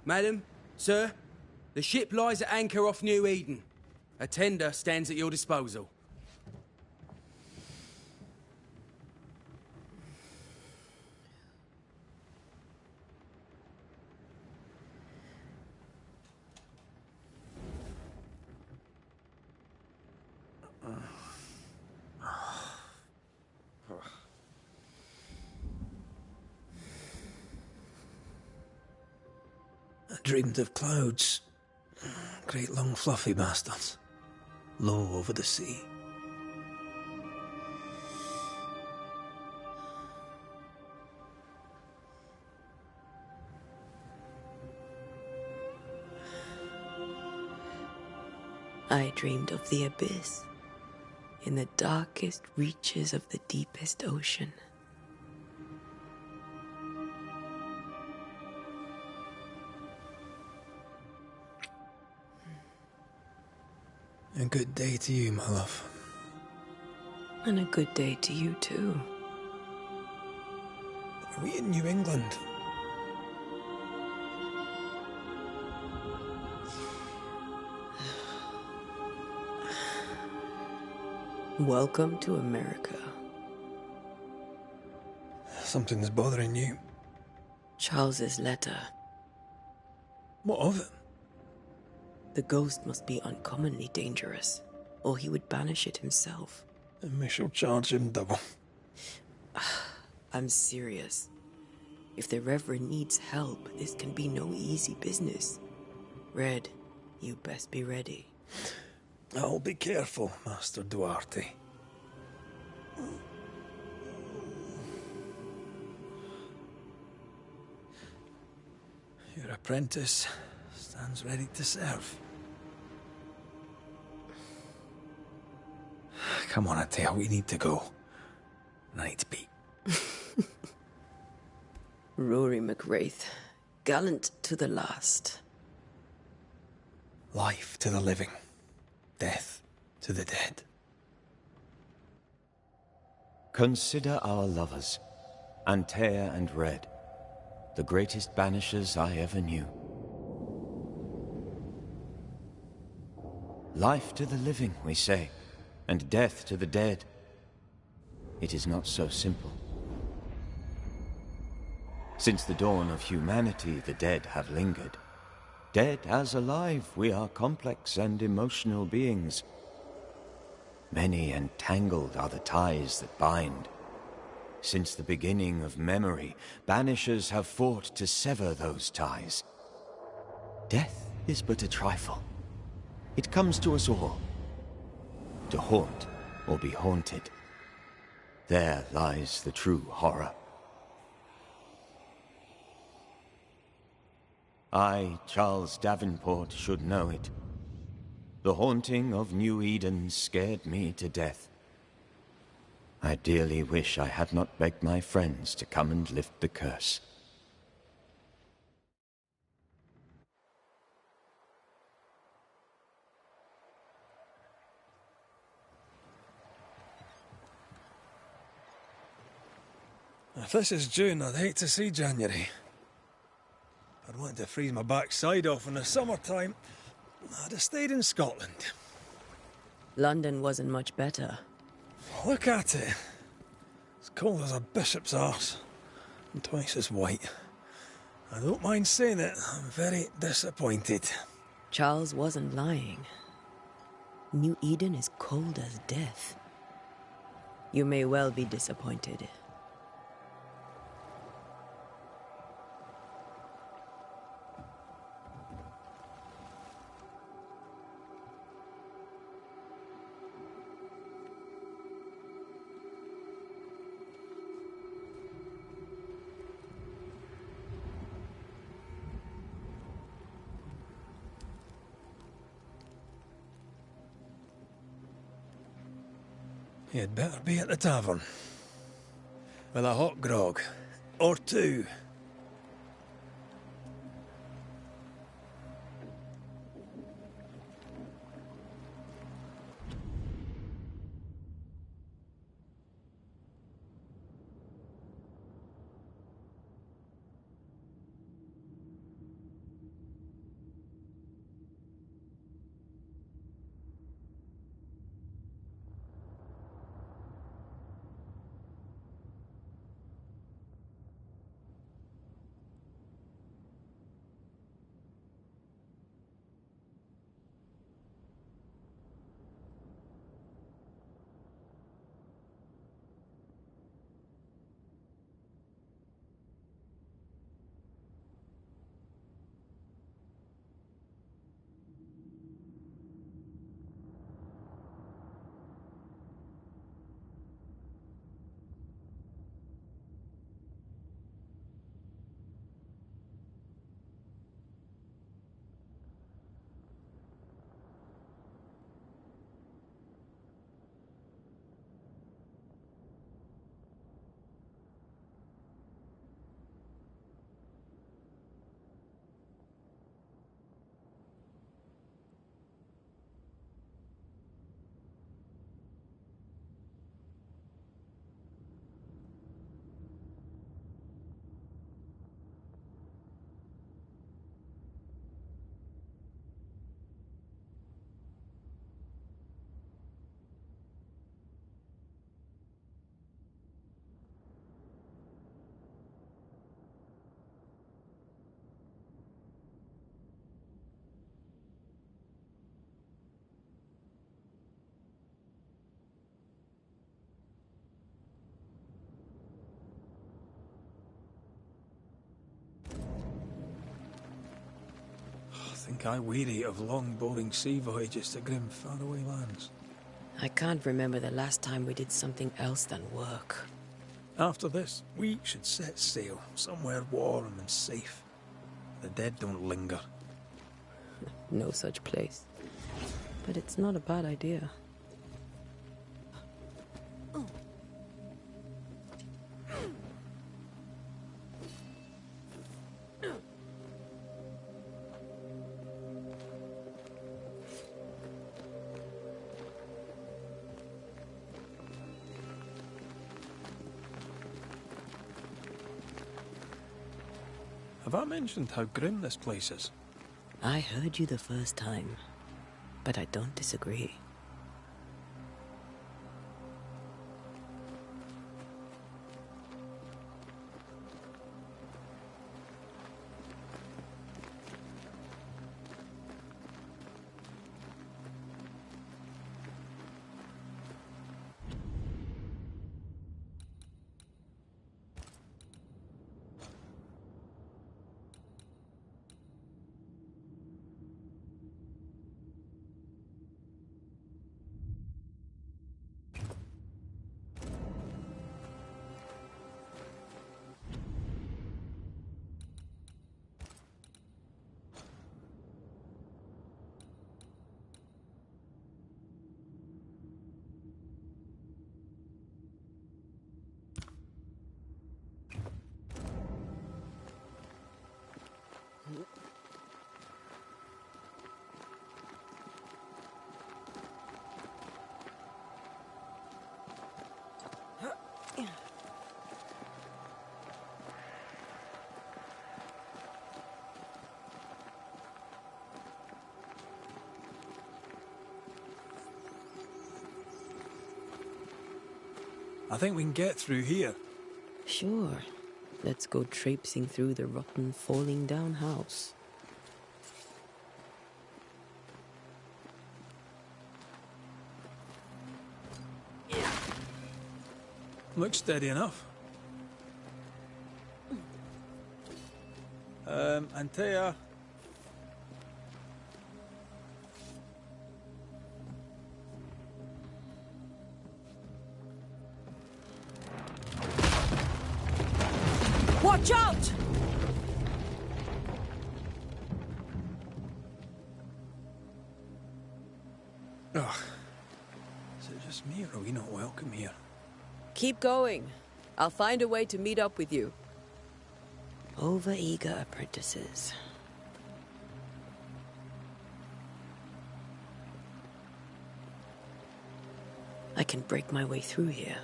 Madam, sir, the ship lies at anchor off New Eden. A tender stands at your disposal. I dreamed of clouds. Great long fluffy bastards. Low over the sea. I dreamed of the abyss, in the darkest reaches of the deepest ocean. A good day to you, my love. And a good day to you, too. Are we in New England? Welcome to America. Something's bothering you. Charles's letter. What of it? The ghost must be uncommonly dangerous, or he would banish it himself. And we shall charge him double. I'm serious. If the Reverend needs help, this can be no easy business. Red, you best be ready. I'll be careful, Master Duarte. Your apprentice stands ready to serve. Come on, Atea, we need to go. I need to be. Rory McWraith, gallant to the last. Life to the living, death to the dead. Consider our lovers, Antea and Red, the greatest banishers I ever knew. Life to the living, we say, and death to the dead. It is not so simple. Since the dawn of humanity, the dead have lingered. Dead as alive, we are complex and emotional beings. Many and tangled are the ties that bind. Since the beginning of memory, banishers have fought to sever those ties. Death is but a trifle. It comes to us all. To haunt or be haunted. There lies the true horror. I, Charles Davenport, should know it. The haunting of New Eden scared me to death. I dearly wish I had not begged my friends to come and lift the curse. If this is June, I'd hate to see January. I'd want to freeze my backside off in the summertime. I'd have stayed in Scotland. London wasn't much better. Look at it. It's cold as a bishop's arse. And twice as white. I don't mind saying it, I'm very disappointed. Charles wasn't lying. New Eden is cold as death. You may well be disappointed. You'd better be at the tavern. With a hot grog. Or two. think I weary of long, boring sea voyages to grim, faraway lands. I can't remember the last time we did something else than work. After this, we should set sail somewhere warm and safe. The dead don't linger. No such place. But it's not a bad idea. Have I mentioned how grim this place is? I heard you the first time, but I don't disagree. I think we can get through here. Sure. Let's go traipsing through the rotten, falling down house. Looks steady enough. Antea. Watch out! Ugh. Is it just me, or are we not welcome here? Keep going. I'll find a way to meet up with you. Over-eager apprentices. I can break my way through here.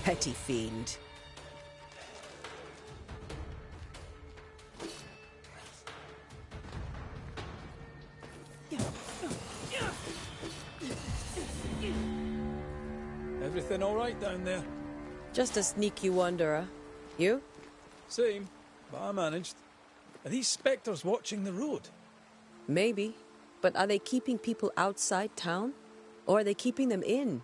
Petty fiend. Everything all right down there? Just a sneaky wanderer. You? Same, but I managed. Are these spectres watching the road? Maybe. But are they keeping people outside town? Or are they keeping them in?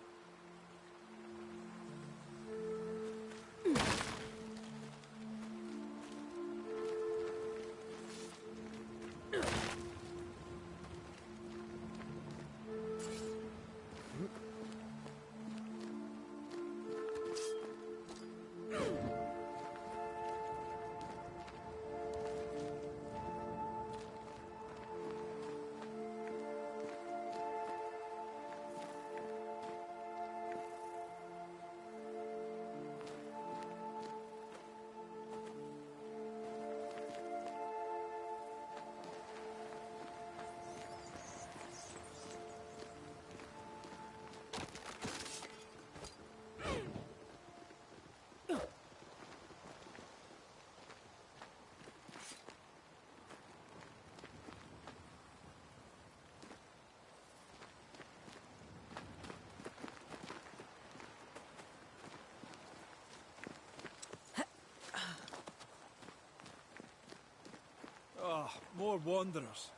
Ah, more wanderers.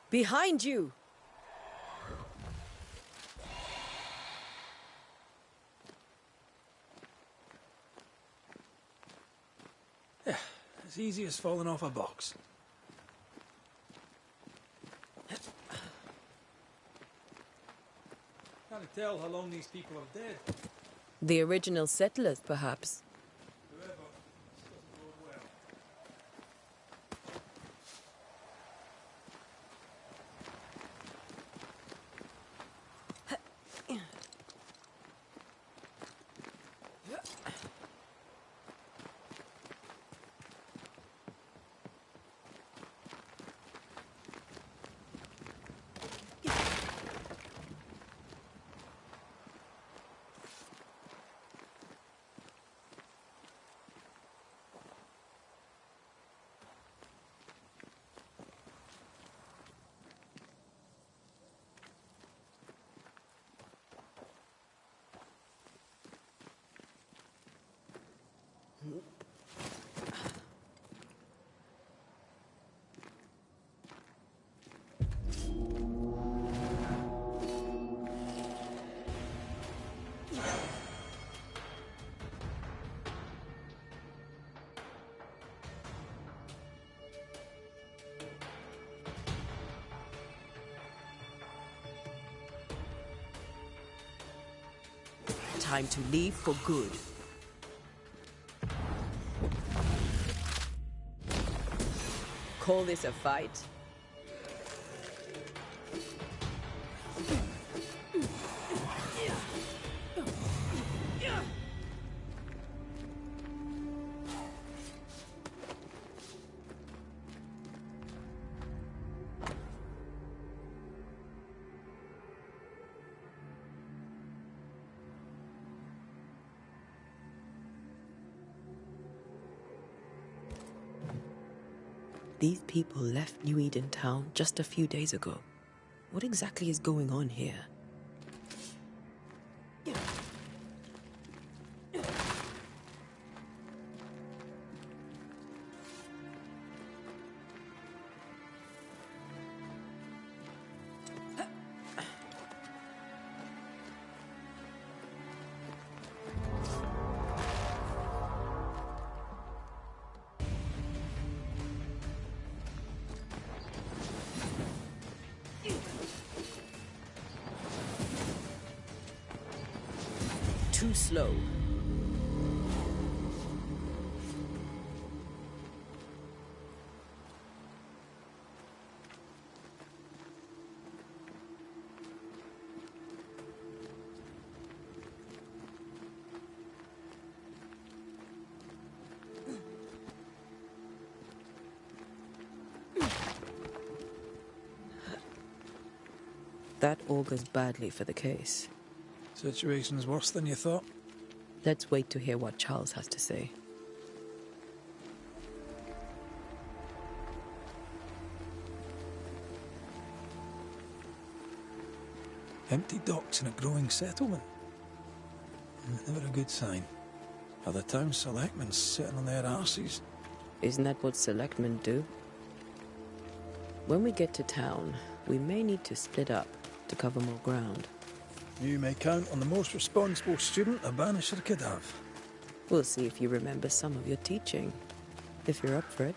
Behind you! As easy as falling off a box. Can't tell how long these people are dead. The original settlers, perhaps. Whoever, this doesn't bode well. Time to leave for good. Call this a fight? These people left New Eden town just a few days ago. What exactly is going on here? Too slow. That augurs badly for the case. Situation's worse than you thought. Let's wait to hear what Charles has to say. Empty docks in a growing settlement. Never a good sign. Are the town selectmen sitting on their arses? Isn't that what selectmen do? When we get to town, we may need to split up to cover more ground. You may count on the most responsible student a Banisher could have. We'll see if you remember some of your teaching, if you're up for it.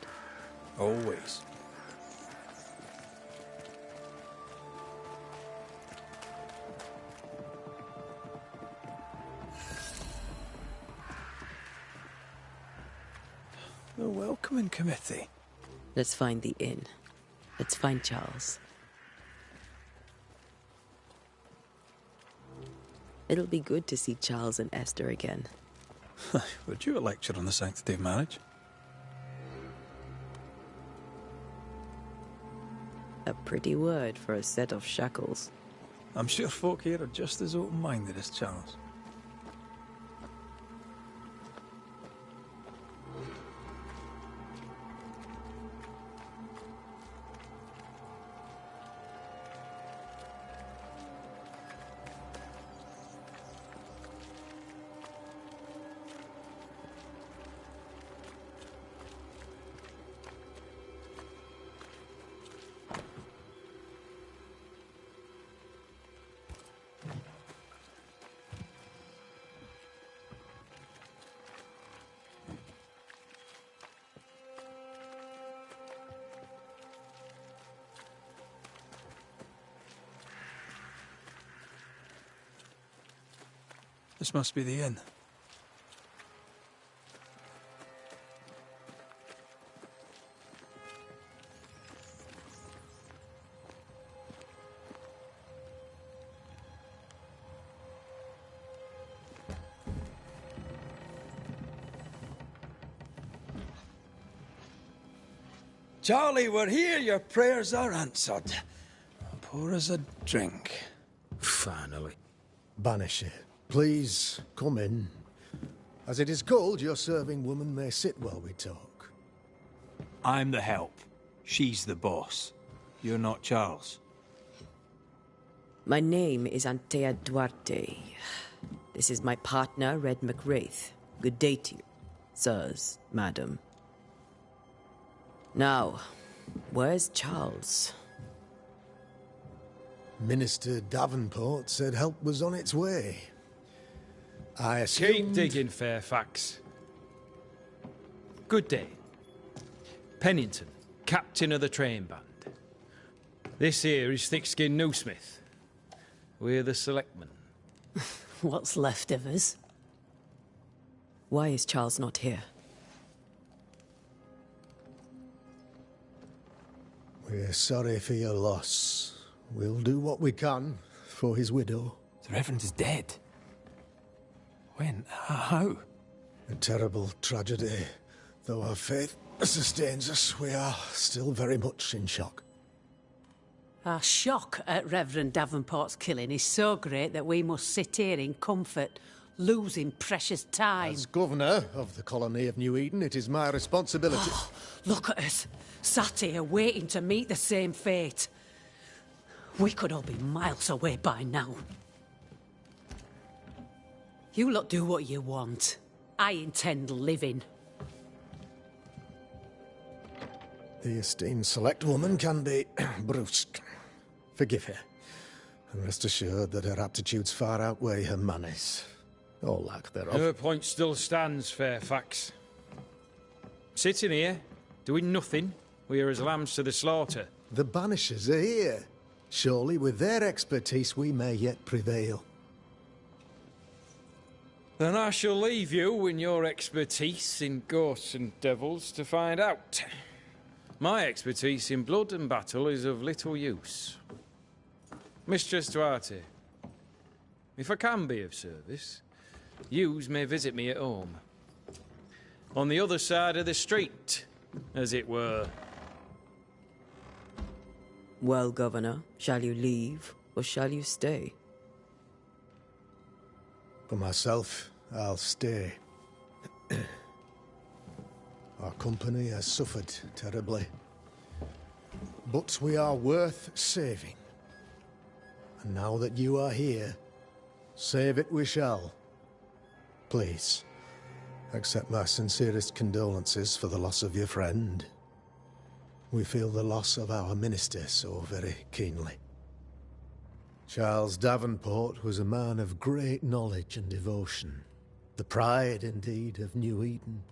Always. The welcoming committee. Let's find the inn. Let's find Charles. It'll be good to see Charles and Esther again. Would you a lecture on the sanctity of marriage? A pretty word for a set of shackles. I'm sure folk here are just as open-minded as Charles. This must be the inn. Charlie, we're here. Your prayers are answered. Pour us a drink. Finally. Banisher, please come in. As it is cold, your serving woman may sit while we talk. I'm the help. She's the boss. You're not Charles. My name is Antea Duarte. This is my partner, Red McWraith. Good day to you, sirs, madam. Now, where's Charles? Minister Davenport said help was on its way. I assumed... Keep digging, Fairfax. Good day. Pennington, captain of the train band. This here is Thickskin Newsmith. We're the selectmen. What's left of us? Why is Charles not here? We're sorry for your loss. We'll do what we can for his widow. The Reverend is dead. When? How? A terrible tragedy. Though our faith sustains us, we are still very much in shock. Our shock at Reverend Davenport's killing is so great that we must sit here in comfort, losing precious time. As governor of the colony of New Eden, it is my responsibility... Look at us, sat here waiting to meet the same fate. We could all be miles away by now. You lot do what you want. I intend living. The esteemed select woman can be brusque. Forgive her. And rest assured that her aptitudes far outweigh her manners. Or lack thereof. Her point still stands, Fairfax. Sitting here, doing nothing, we are as lambs to the slaughter. The Banishers are here. Surely with their expertise we may yet prevail. Then I shall leave you and your expertise in ghosts and devils to find out. My expertise in blood and battle is of little use. Mistress Duarte, if I can be of service, yous may visit me at home. On the other side of the street, as it were. Well, Governor, shall you leave or shall you stay? For myself, I'll stay. Our company has suffered terribly. But we are worth saving. And now that you are here, save it we shall. Please, accept my sincerest condolences for the loss of your friend. We feel the loss of our minister so very keenly. Charles Davenport was a man of great knowledge and devotion. The pride, indeed, of New Eden.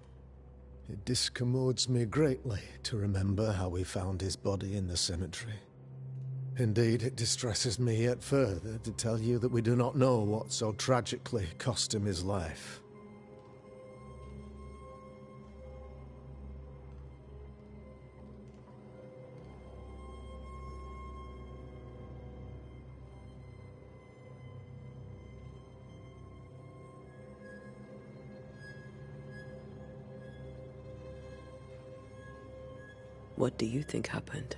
It discommodes me greatly to remember how we found his body in the cemetery. Indeed, it distresses me yet further to tell you that we do not know what so tragically cost him his life. What do you think happened?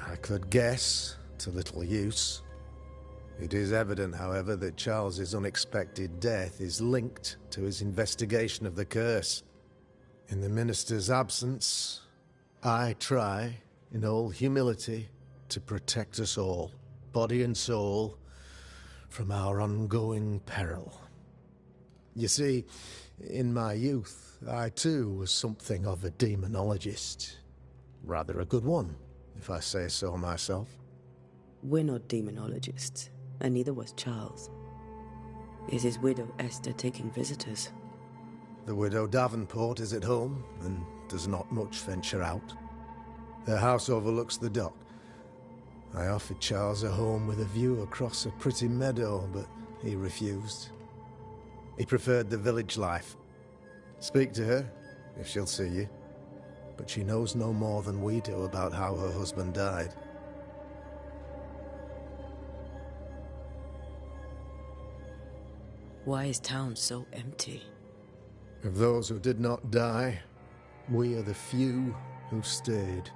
I could guess, to little use. It is evident, however, that Charles's unexpected death is linked to his investigation of the curse. In the minister's absence, I try, in all humility, to protect us all, body and soul, from our ongoing peril. You see, in my youth, I too was something of a demonologist. Rather a good one, if I say so myself. We're not demonologists, and neither was Charles. Is his widow Esther taking visitors? The widow Davenport is at home, and does not much venture out. Their house overlooks the dock. I offered Charles a home with a view across a pretty meadow, but he refused. He preferred the village life. Speak to her, if she'll see you. But she knows no more than we do about how her husband died. Why is town so empty? Of those who did not die, we are the few who stayed.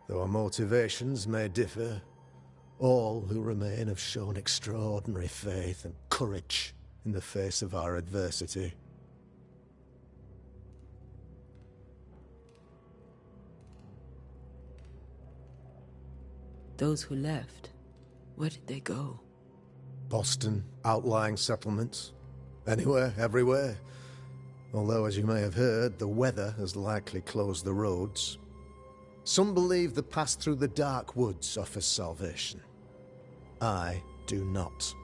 Though our motivations may differ, all who remain have shown extraordinary faith and courage in the face of our adversity. Those who left, where did they go? Boston, outlying settlements. Anywhere, everywhere. Although, as you may have heard, the weather has likely closed the roads. Some believe the path through the dark woods offers salvation. I do not.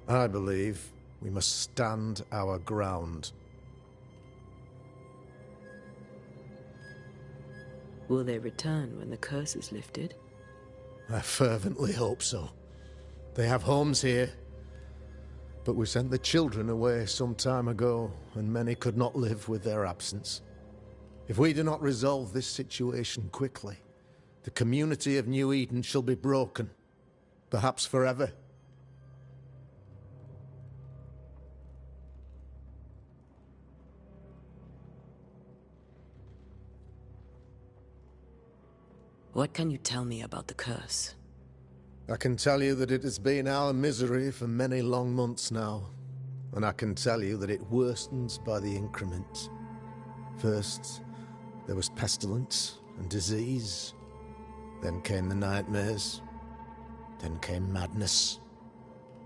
I believe we must stand our ground. Will they return when the curse is lifted? I fervently hope so. They have homes here. But we sent the children away some time ago, and many could not live with their absence. If we do not resolve this situation quickly, the community of New Eden shall be broken, perhaps forever. What can you tell me about the curse? I can tell you that it has been our misery for many long months now, and I can tell you that it worsens by the increment. First, there was pestilence and disease. Then came the nightmares. Then came madness.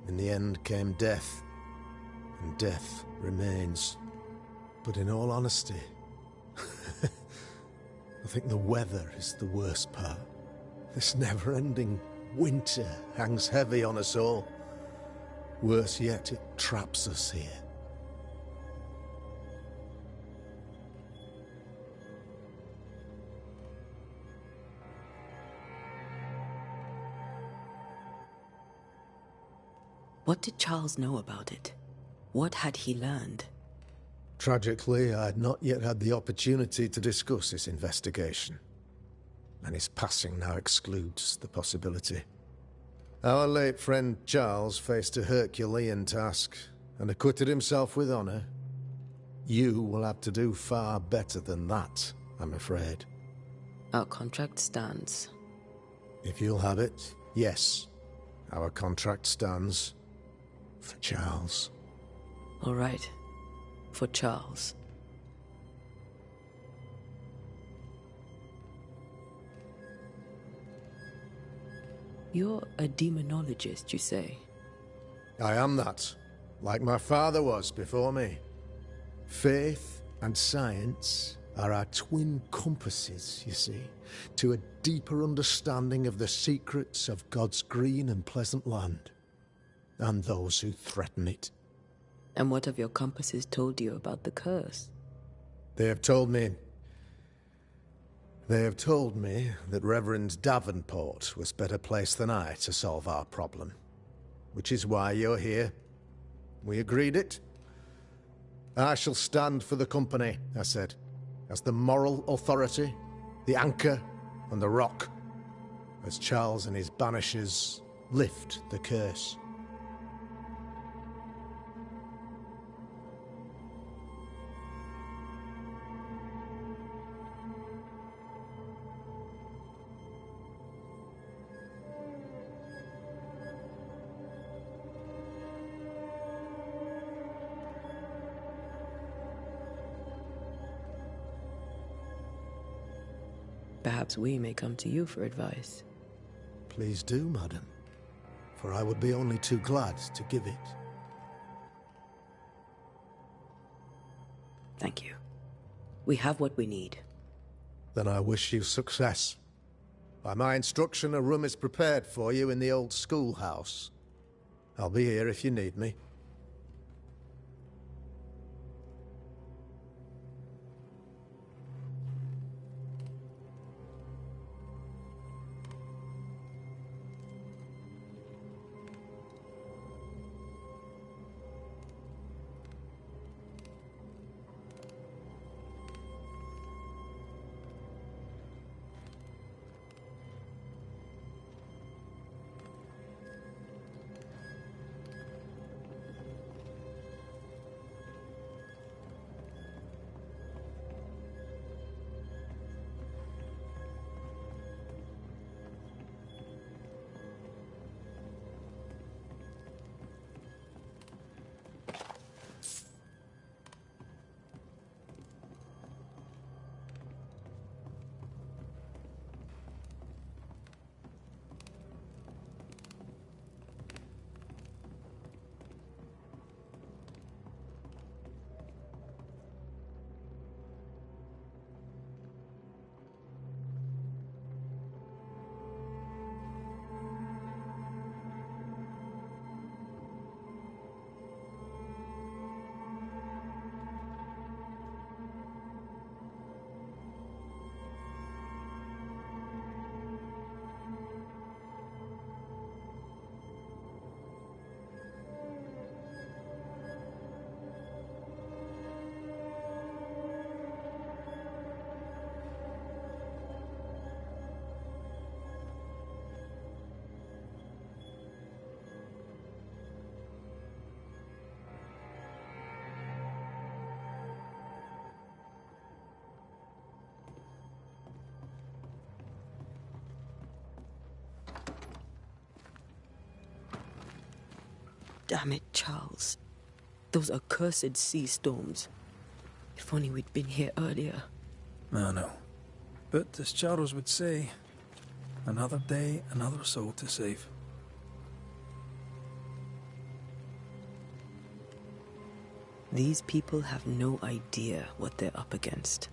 In the end came death, and death remains. But in all honesty, I think the weather is the worst part. This never-ending winter hangs heavy on us all. Worse yet, it traps us here. What did Charles know about it? What had he learned? Tragically, I had not yet had the opportunity to discuss this investigation, and his passing now excludes the possibility. Our late friend Charles faced a Herculean task, and acquitted himself with honor. You will have to do far better than that, I'm afraid. Our contract stands. If you'll have it, yes. Our contract stands for Charles. All right. For Charles. You're a demonologist, you say? I am that, like my father was before me. Faith and science are our twin compasses, you see, to a deeper understanding of the secrets of God's green and pleasant land, and those who threaten it. And what have your compasses told you about the curse? They have told me that Reverend Davenport was better placed than I to solve our problem. Which is why you're here. We agreed it. I shall stand for the company, I said, as the moral authority, the anchor, and the rock, as Charles and his Banishers lift the curse. Perhaps we may come to you for advice. Please do, madam, for I would be only too glad to give it. Thank you. We have what we need. Then I wish you success. By my instruction, a room is prepared for you in the old schoolhouse. I'll be here if you need me. Damn it, Charles. Those accursed sea storms. If only we'd been here earlier. I know. But as Charles would say, another day, another soul to save. These people have no idea what they're up against.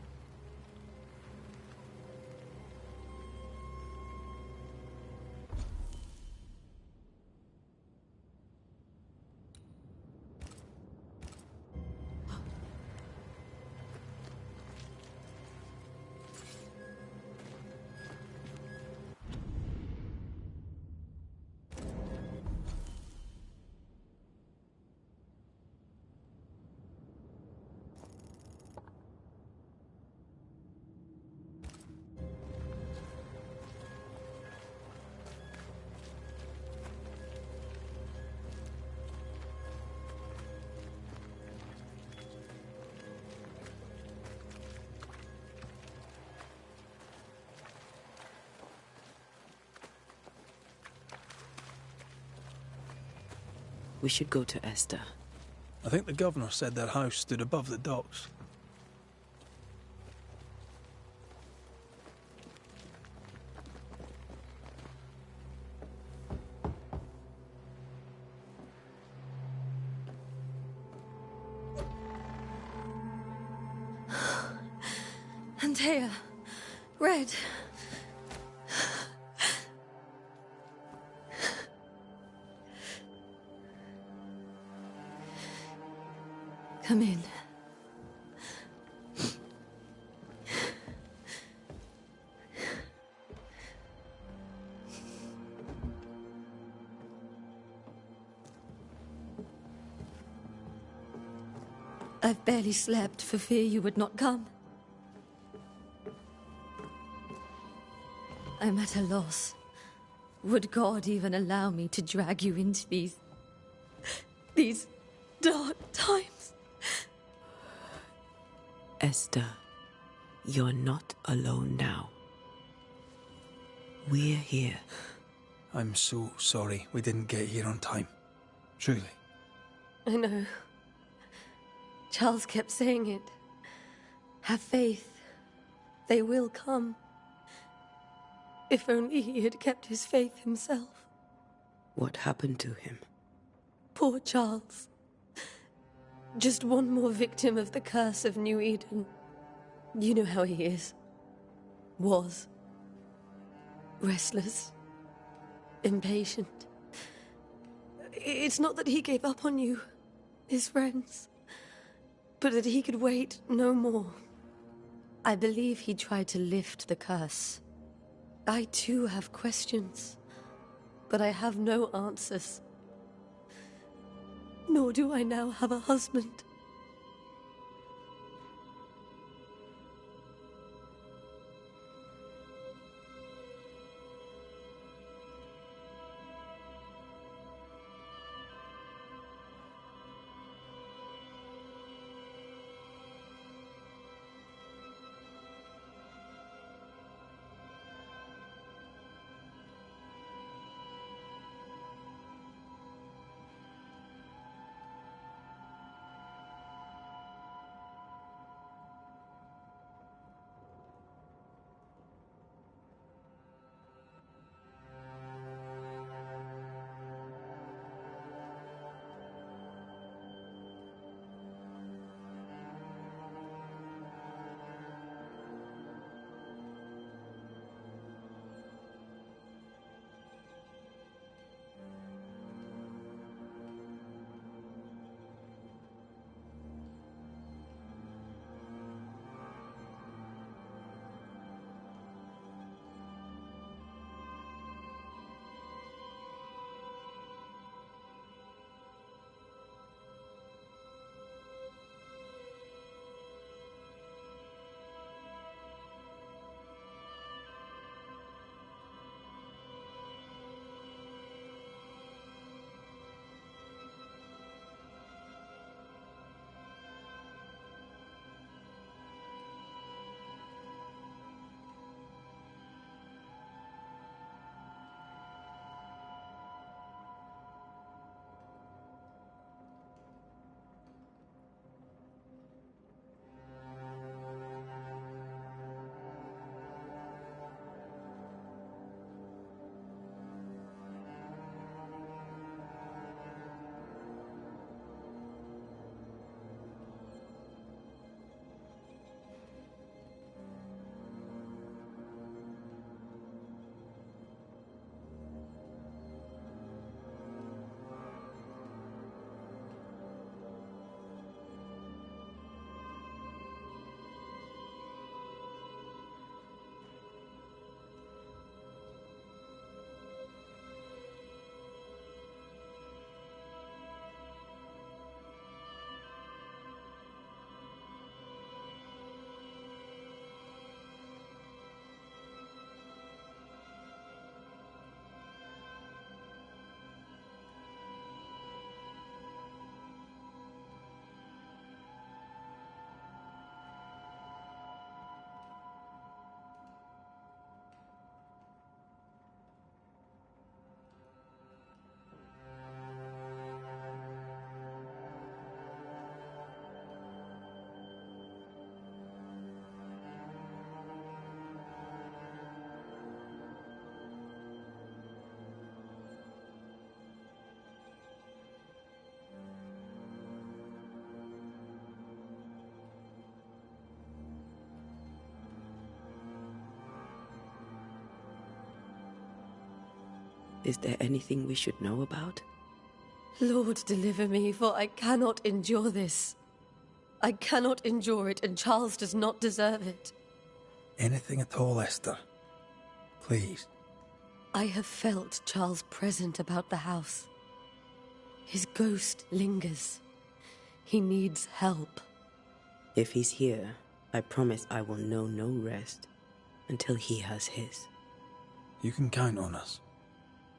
We should go to Esther. I think the governor said their house stood above the docks. Antea, Red. Come in. I've barely slept for fear you would not come. I'm at a loss. Would God even allow me to drag you into these dark times? Esther, you're not alone now. We're here. I'm so sorry we didn't get here on time. Truly. I know. Charles kept saying it. Have faith. They will come. If only he had kept his faith himself. What happened to him? Poor Charles. Just one more victim of the curse of New Eden. You know how he is. Was. Restless. Impatient. It's not that he gave up on you, his friends, but that he could wait no more. I believe he tried to lift the curse. I too have questions, but I have no answers. Nor do I now have a husband. Is there anything we should know about? Lord, deliver me, for I cannot endure this. I cannot endure it, and Charles does not deserve it. Anything at all, Esther. Please. I have felt Charles present about the house. His ghost lingers. He needs help. If he's here, I promise I will know no rest until he has his. You can count on us.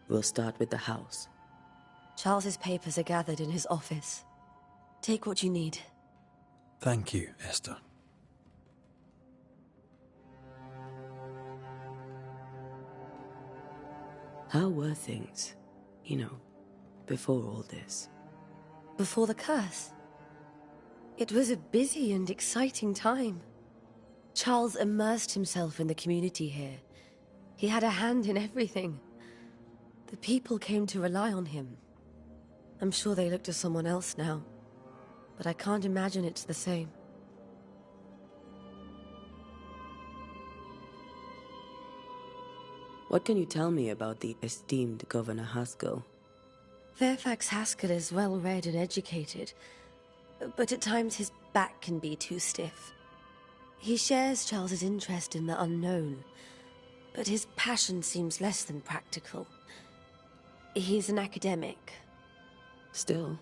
We'll start with the house. Charles's papers are gathered in his office. Take what you need. Thank you, Esther. How were things, before all this? Before the curse? It was a busy and exciting time. Charles immersed himself in the community here. He had a hand in everything. The people came to rely on him. I'm sure they look to someone else now, but I can't imagine it's the same. What can you tell me about the esteemed Governor Haskell? Fairfax Haskell is well-read and educated, but at times his back can be too stiff. He shares Charles's interest in the unknown, but his passion seems less than practical. He's an academic. Still,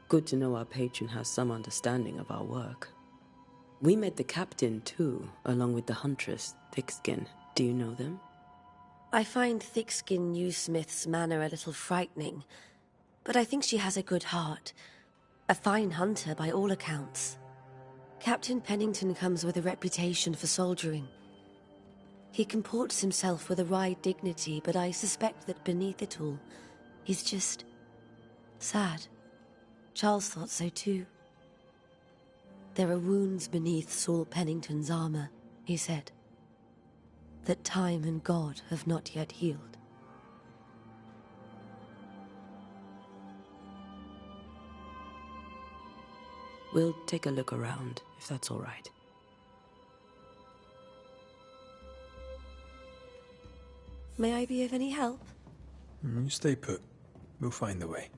good to know our patron has some understanding of our work. We met the captain, too, along with the huntress, Thickskin. Do you know them? I find Thickskin Newsmith's manner a little frightening, but I think she has a good heart. A fine hunter by all accounts. Captain Pennington comes with a reputation for soldiering. He comports himself with a wry dignity, but I suspect that beneath it all, he's just sad. Charles thought so too. There are wounds beneath Saul Pennington's armor, he said, that time and God have not yet healed. We'll take a look around, if that's all right. May I be of any help? You stay put. We'll find the way.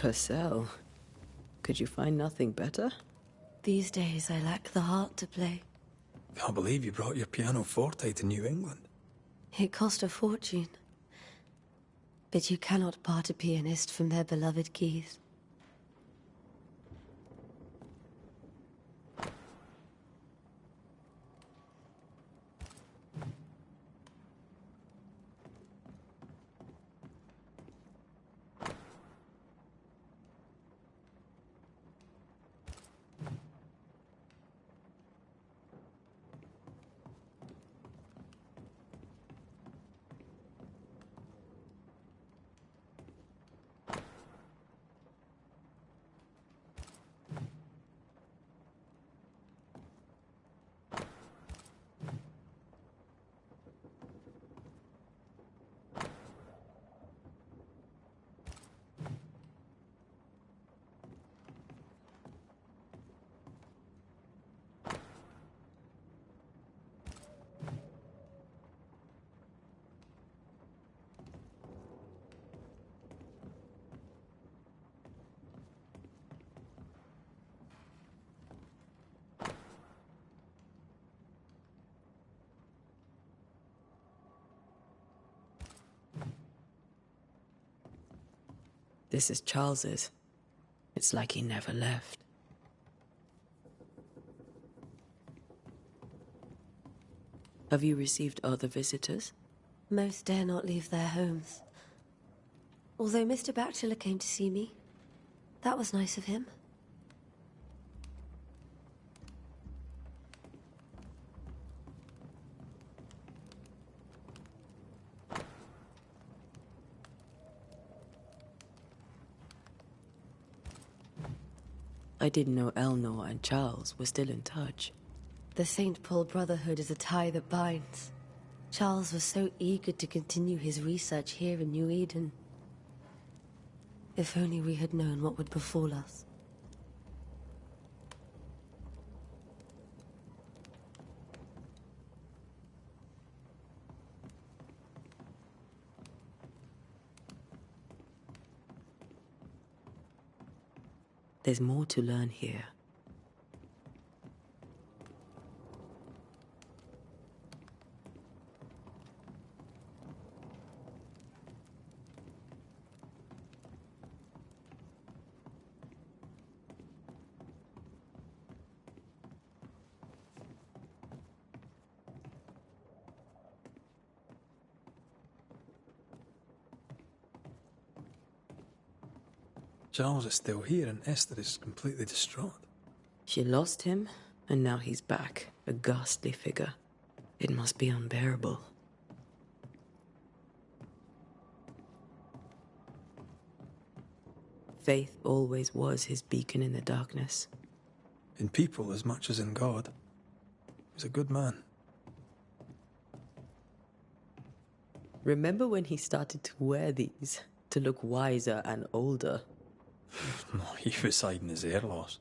Purcell. Could you find nothing better? These days I lack the heart to play. Can't believe you brought your pianoforte to New England. It cost a fortune. But you cannot part a pianist from their beloved keys. This is Charles's. It's like he never left. Have you received other visitors? Most dare not leave their homes. Although Mr. Bachelor came to see me, that was nice of him. I didn't know Eleanor and Charles were still in touch. The St. Paul Brotherhood is a tie that binds. Charles was so eager to continue his research here in New Eden. If only we had known what would befall us. There's more to learn here. Charles is still here and Esther is completely distraught. She lost him, and now he's back, a ghastly figure. It must be unbearable. Faith always was his beacon in the darkness. In people as much as in God. He's a good man. Remember when he started to wear these to look wiser and older? No, he was hiding his hair loss.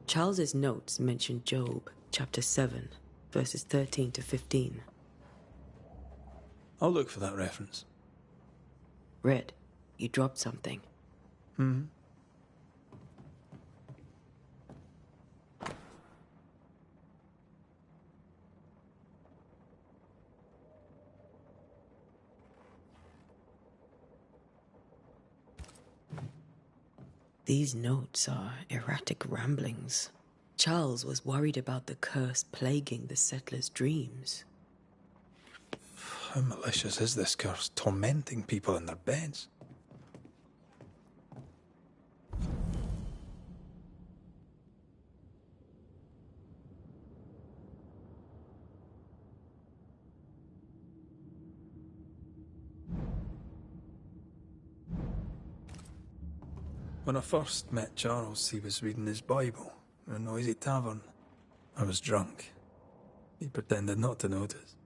Charles's notes mention Job, chapter 7, verses 13 to 15. I'll look for that reference. Red, you dropped something. These notes are erratic ramblings. Charles was worried about the curse plaguing the settlers' dreams. How malicious is this curse, tormenting people in their beds? When I first met Charles, he was reading his Bible in a noisy tavern. I was drunk. He pretended not to notice.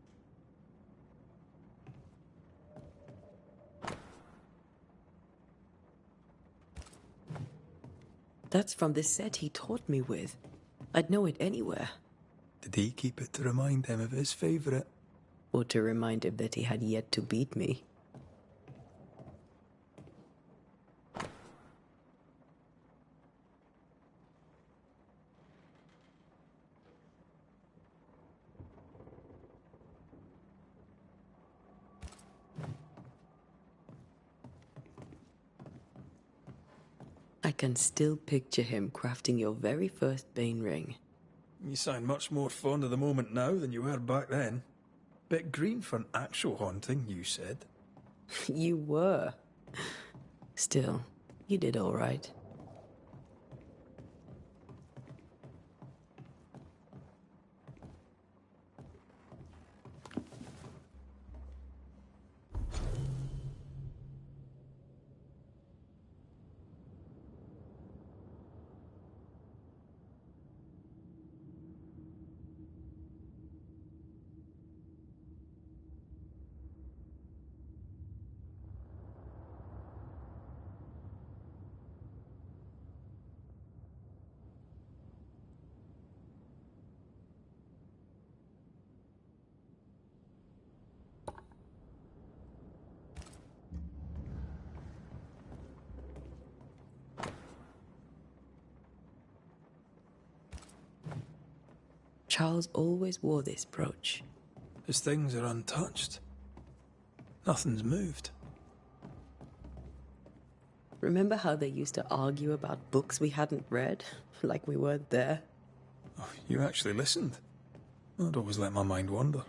That's from the set he taught me with. I'd know it anywhere. Did he keep it to remind him of his favourite? Or to remind him that he had yet to beat me. I can still picture him crafting your very first Bane ring. You sound much more fond of the moment now than you were back then. Bit green for an actual haunting, you said. You were. Still, you did all right. Charles always wore this brooch. His things are untouched. Nothing's moved. Remember how they used to argue about books we hadn't read? Like we weren't there? Oh, you actually listened. I'd always let my mind wander.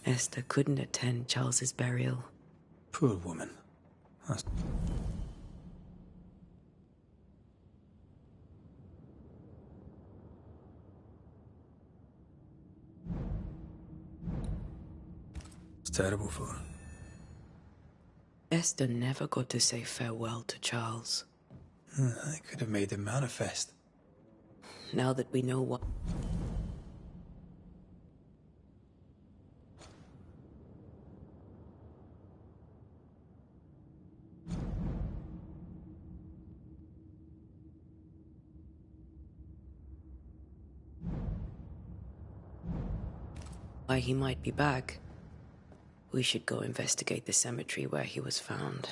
Esther couldn't attend Charles's burial. Poor woman. That's... It's terrible for her. Esther never got to say farewell to Charles. I could have made him manifest. Now that we know what... why he might be back, we should go investigate the cemetery where he was found.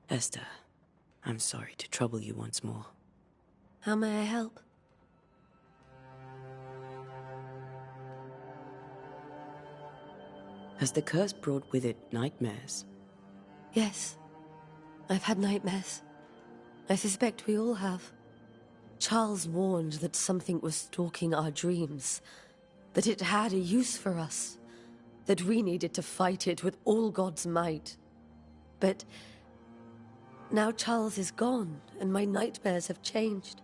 Esther, I'm sorry to trouble you once more. How may I help? Has the curse brought with it nightmares? Yes. I've had nightmares. I suspect we all have. Charles warned that something was stalking our dreams, that it had a use for us, that we needed to fight it with all God's might. But now Charles is gone, and my nightmares have changed.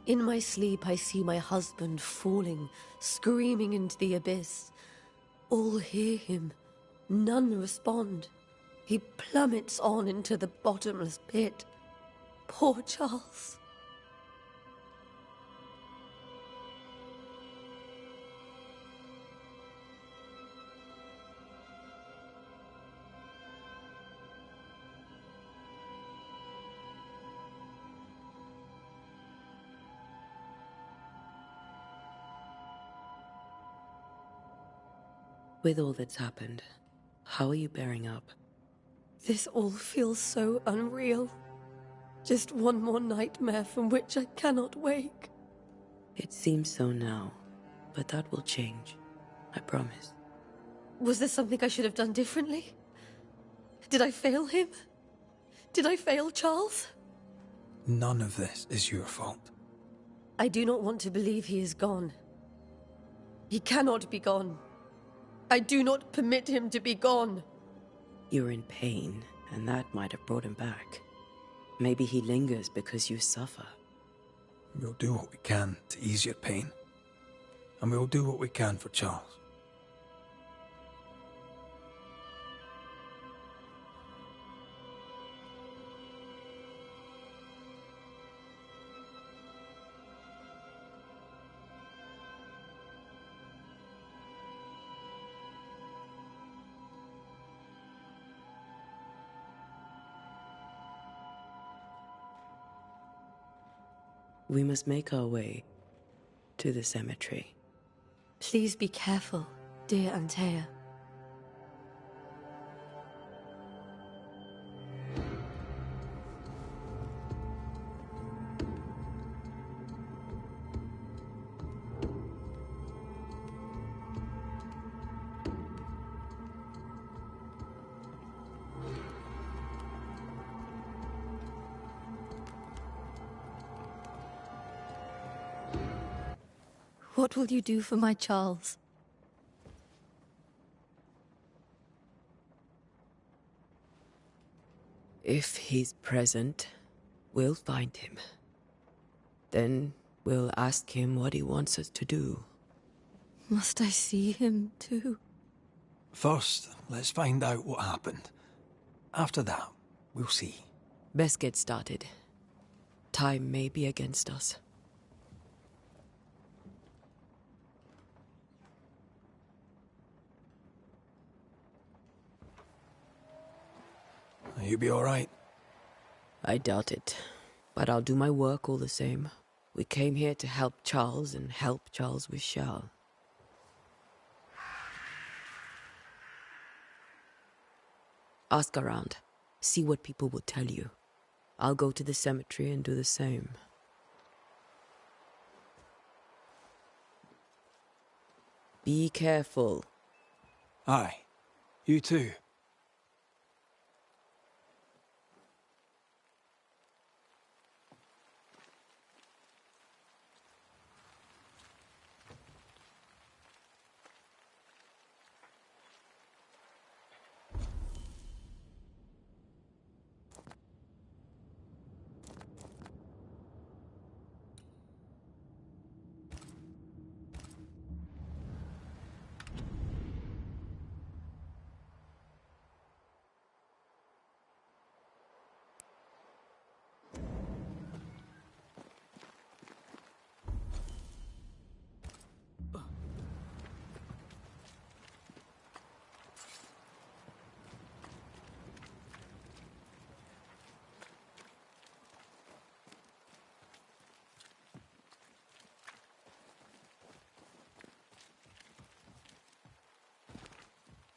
In my sleep, I see my husband falling, screaming into the abyss. All hear him. None respond. He plummets on into the bottomless pit. Poor Charles. With all that's happened, how are you bearing up? This all feels so unreal. Just one more nightmare from which I cannot wake. It seems so now, but that will change. I promise. Was there something I should have done differently? Did I fail him? Did I fail Charles? None of this is your fault. I do not want to believe he is gone. He cannot be gone. I do not permit him to be gone. You're in pain, and that might have brought him back. Maybe he lingers because you suffer. We'll do what we can to ease your pain. And we'll do what we can for Charles. We must make our way to the cemetery. Please be careful, dear Antea. What will you do for my Charles? If he's present, we'll find him. Then we'll ask him what he wants us to do. Must I see him too? First, let's find out what happened. After that, we'll see. Best get started. Time may be against us. You be all right? I doubt it, but I'll do my work all the same. We came here to help Charles, and help Charles we shall. Ask around. See what people will tell you. I'll go to the cemetery and do the same. Be careful. Aye. You too.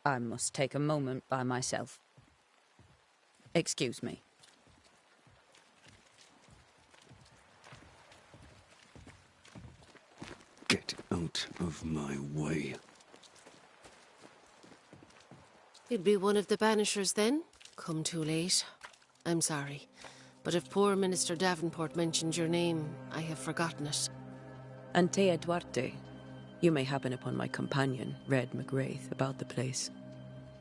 I must take a moment by myself. Excuse me. Get out of my way. You'd be one of the Banishers then? Come too late. I'm sorry, but if poor Minister Davenport mentioned your name, I have forgotten it. Antea Duarte. You may happen upon my companion, Red McGrath, about the place.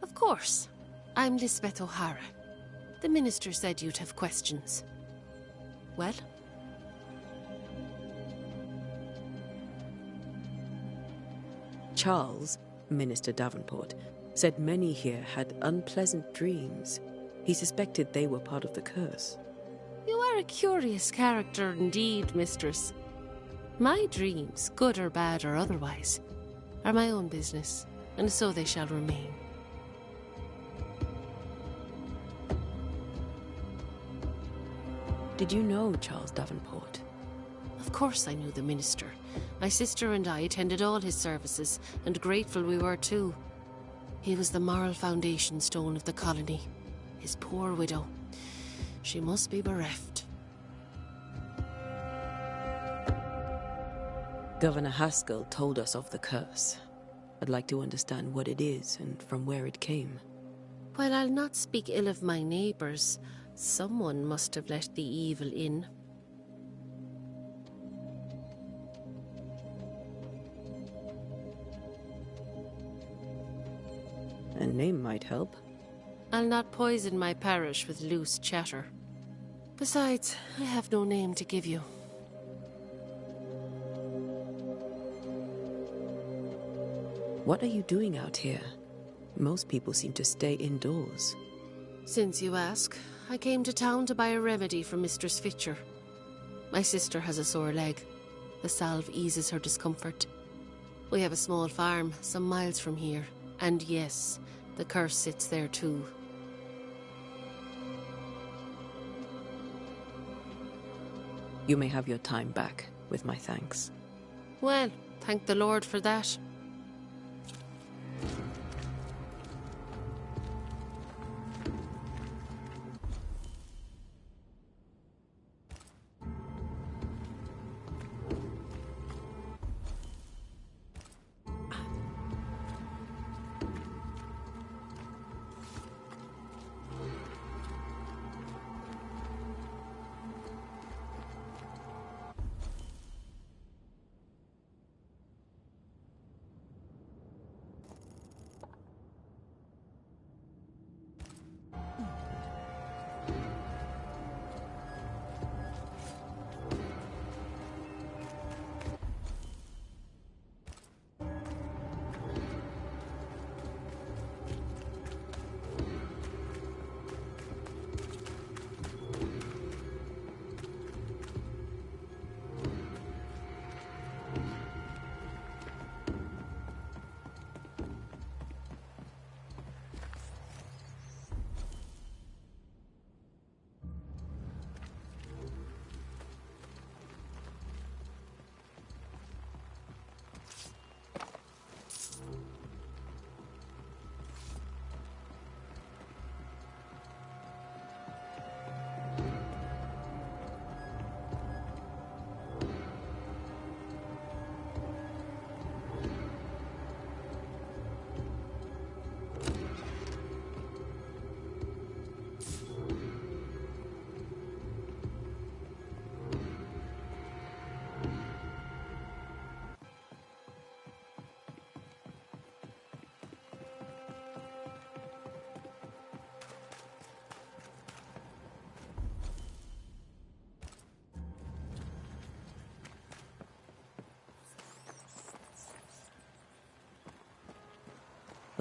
Of course. I'm Lisbeth O'Hara. The minister said you'd have questions. Well? Charles, Minister Davenport, said many here had unpleasant dreams. He suspected they were part of the curse. You are a curious character indeed, mistress. My dreams, good or bad or otherwise, are my own business, and so they shall remain. Did you know Charles Davenport? Of course I knew the minister. My sister and I attended all his services, and grateful we were too. He was the moral foundation stone of the colony. His poor widow. She must be bereft. Governor Haskell told us of the curse. I'd like to understand what it is and from where it came. While I'll not speak ill of my neighbours, someone must have let the evil in. A name might help. I'll not poison my parish with loose chatter. Besides, I have no name to give you. What are you doing out here? Most people seem to stay indoors. Since you ask, I came to town to buy a remedy from Mistress Fitcher. My sister has a sore leg. The salve eases her discomfort. We have a small farm, some miles from here. And yes, the curse sits there too. You may have your time back, with my thanks. Well, thank the Lord for that.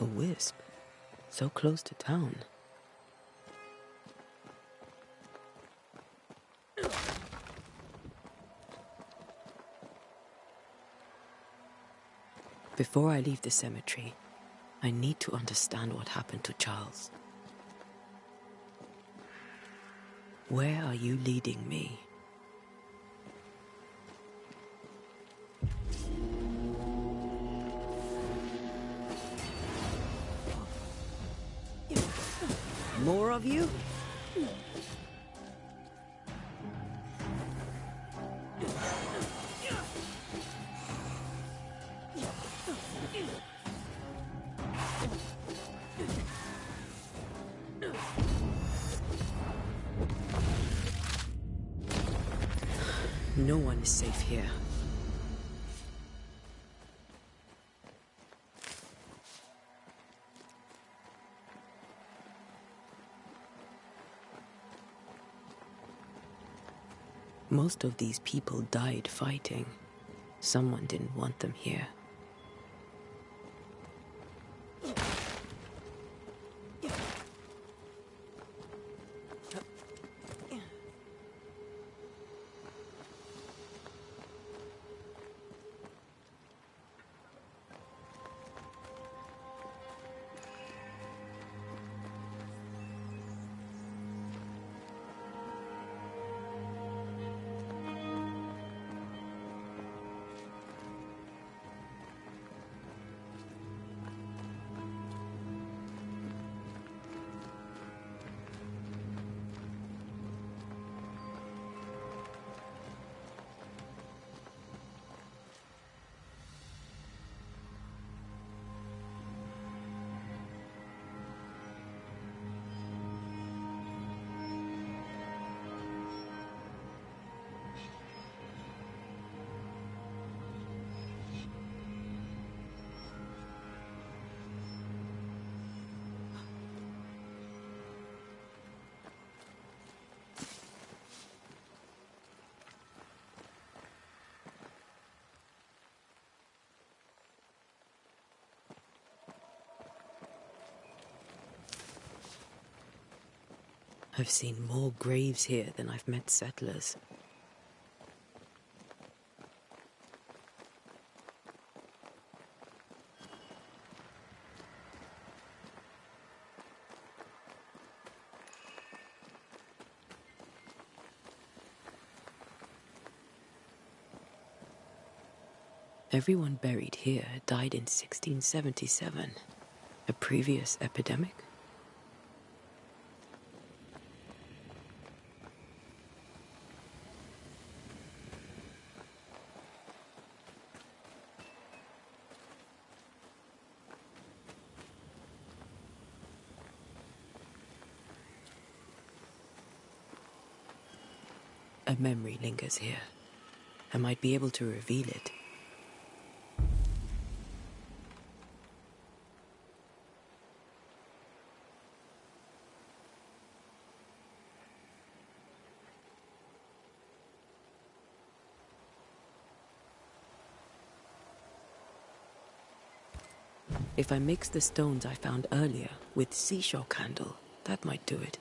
A wisp, so close to town. Before I leave the cemetery, I need to understand what happened to Charles. Where are you leading me? More of you? No one is safe here. Most of these people died fighting. Someone didn't want them here. I've seen more graves here than I've met settlers. Everyone buried here died in 1677. A previous epidemic? A memory lingers here. I might be able to reveal it. If I mix the stones I found earlier with seashore candle, that might do it.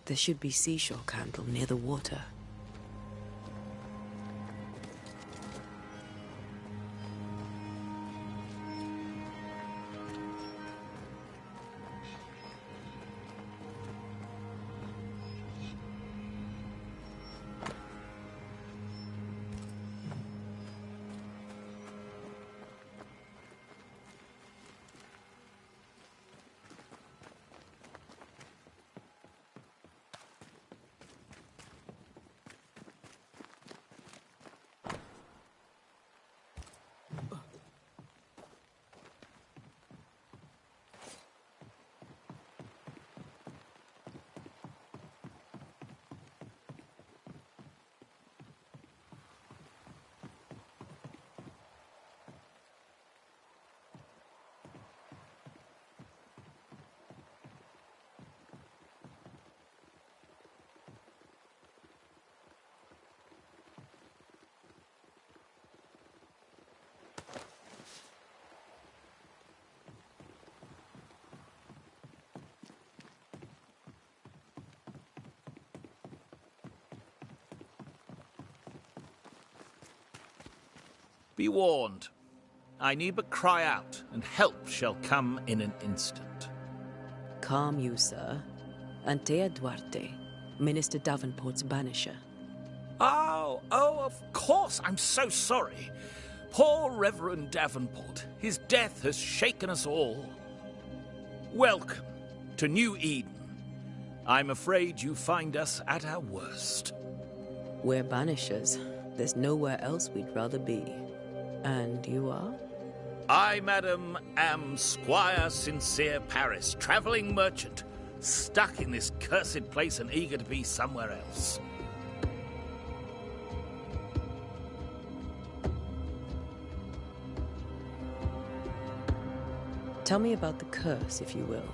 There should be seashore candle near the water. Be warned. I need but cry out, and help shall come in an instant. Calm you, sir. Antea Duarte, Minister Davenport's banisher. Oh, of course. I'm so sorry. Poor Reverend Davenport. His death has shaken us all. Welcome to New Eden. I'm afraid you find us at our worst. We're banishers. There's nowhere else we'd rather be. And you are? I, madam, am Squire Sincere Paris, travelling merchant, stuck in this cursed place and eager to be somewhere else. Tell me about the curse, if you will.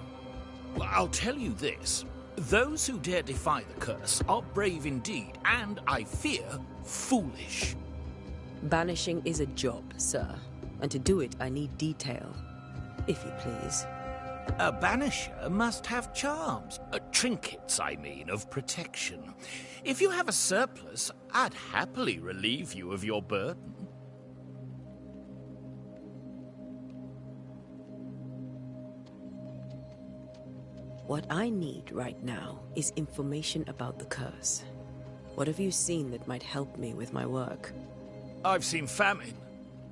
Well, I'll tell you this. Those who dare defy the curse are brave indeed, and, I fear, foolish. Banishing is a job, sir. And to do it, I need detail. If you please. A banisher must have charms. Trinkets, I mean, of protection. If you have a surplus, I'd happily relieve you of your burden. What I need right now is information about the curse. What have you seen that might help me with my work? I've seen famine,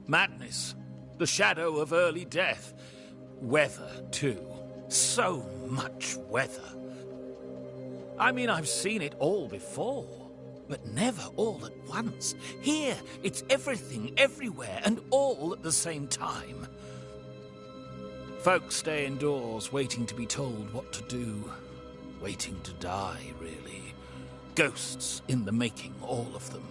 madness, the shadow of early death, weather, too. So much weather. I mean, I've seen it all before, but never all at once. Here, it's everything, everywhere, and all at the same time. Folks stay indoors, waiting to be told what to do. Waiting to die, really. Ghosts in the making, all of them.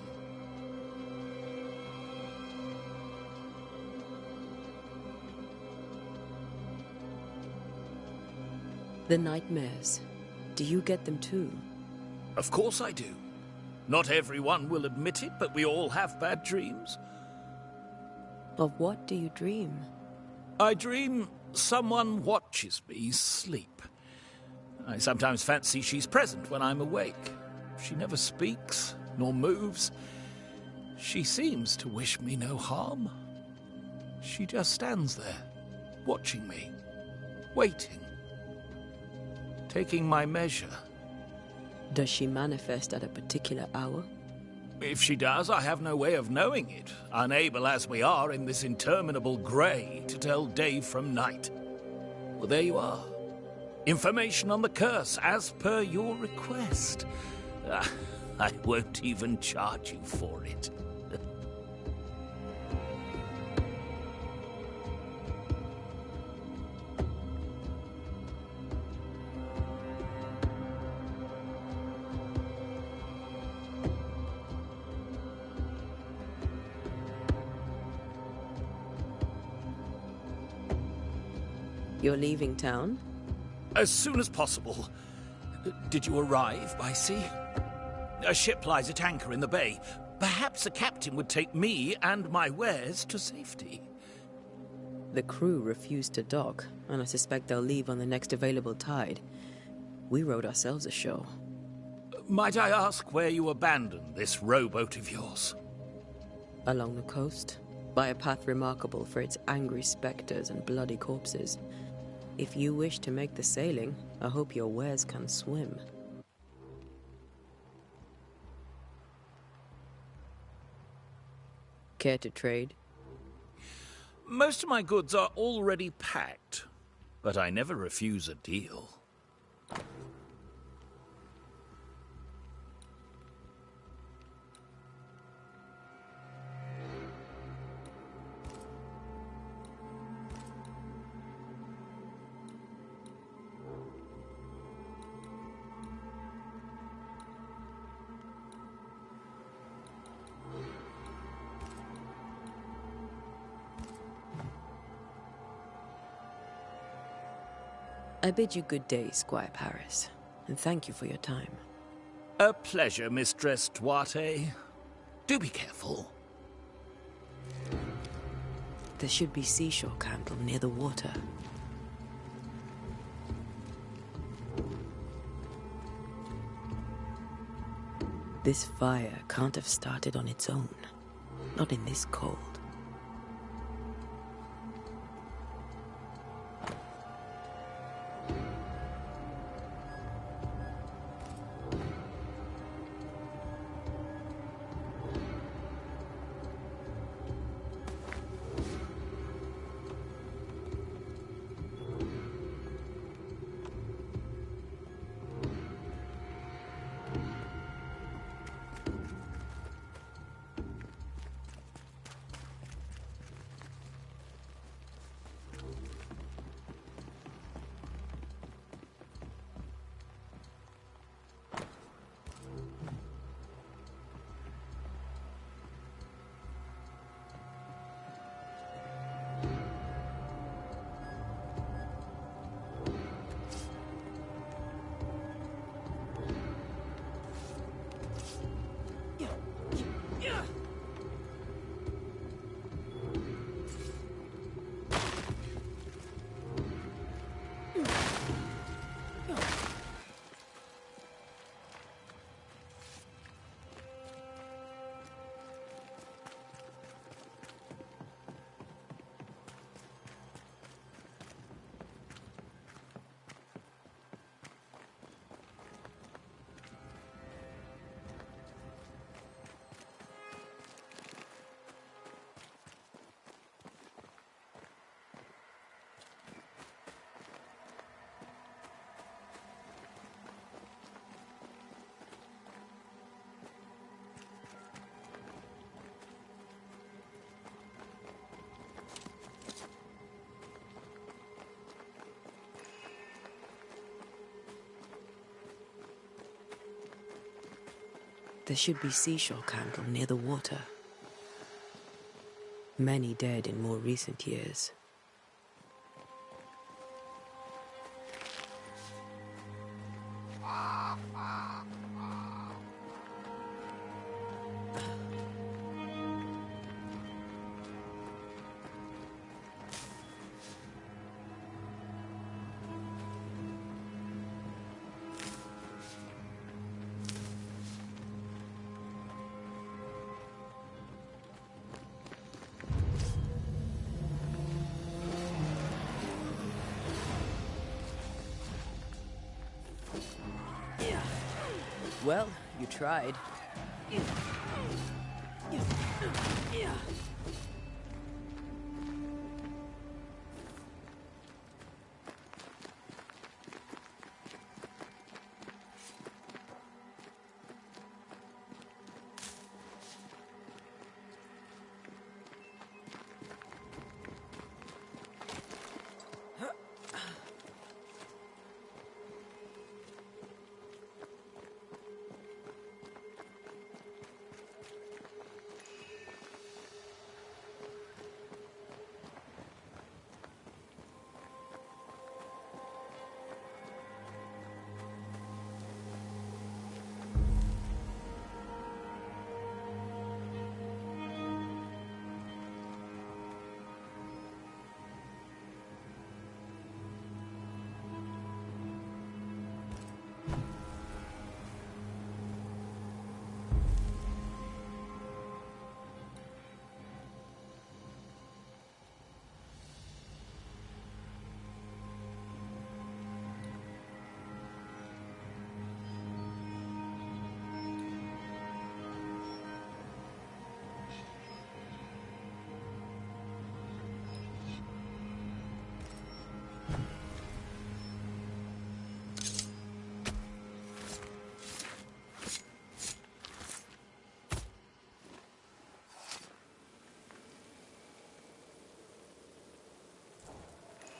The nightmares. Do you get them too? Of course I do. Not everyone will admit it, but we all have bad dreams. Of what do you dream? I dream someone watches me sleep. I sometimes fancy she's present when I'm awake. She never speaks, nor moves. She seems to wish me no harm. She just stands there, watching me, waiting, taking my measure. Does she manifest at a particular hour? If she does, I have no way of knowing it, unable as we are in this interminable grey to tell day from night. Well, there you are. Information on the curse, as per your request. I won't even charge you for it. You're leaving town? As soon as possible. Did you arrive by sea? A ship lies at anchor in the bay. Perhaps the captain would take me and my wares to safety. The crew refused to dock, and I suspect they'll leave on the next available tide. We rode ourselves ashore. Might I ask where you abandoned this rowboat of yours? Along the coast, by a path remarkable for its angry spectres and bloody corpses. If you wish to make the sailing, I hope your wares can swim. Care to trade? Most of my goods are already packed, but I never refuse a deal. I bid you good day, Squire Paris, and thank you for your time. A pleasure, Mistress Duarte. Do be careful. There should be seashore candle near the water. This fire can't have started on its own. Not in this cold. There should be seashore candle near the water. Many dead in more recent years. Well, you tried.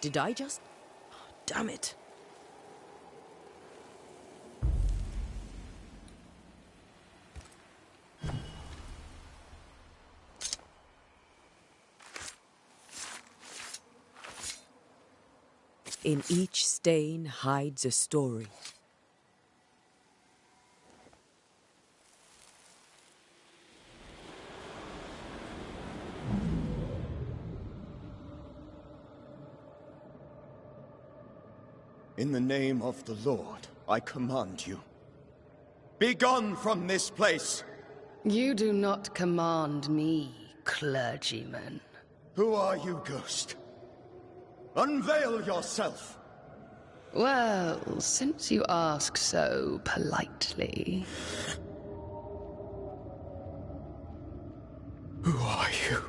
Did I just... Damn it. In each stain hides a story. In the name of the Lord, I command you. Be gone from this place! You do not command me, clergyman. Who are you, ghost? Unveil yourself! Well, since you ask so politely... Who are you?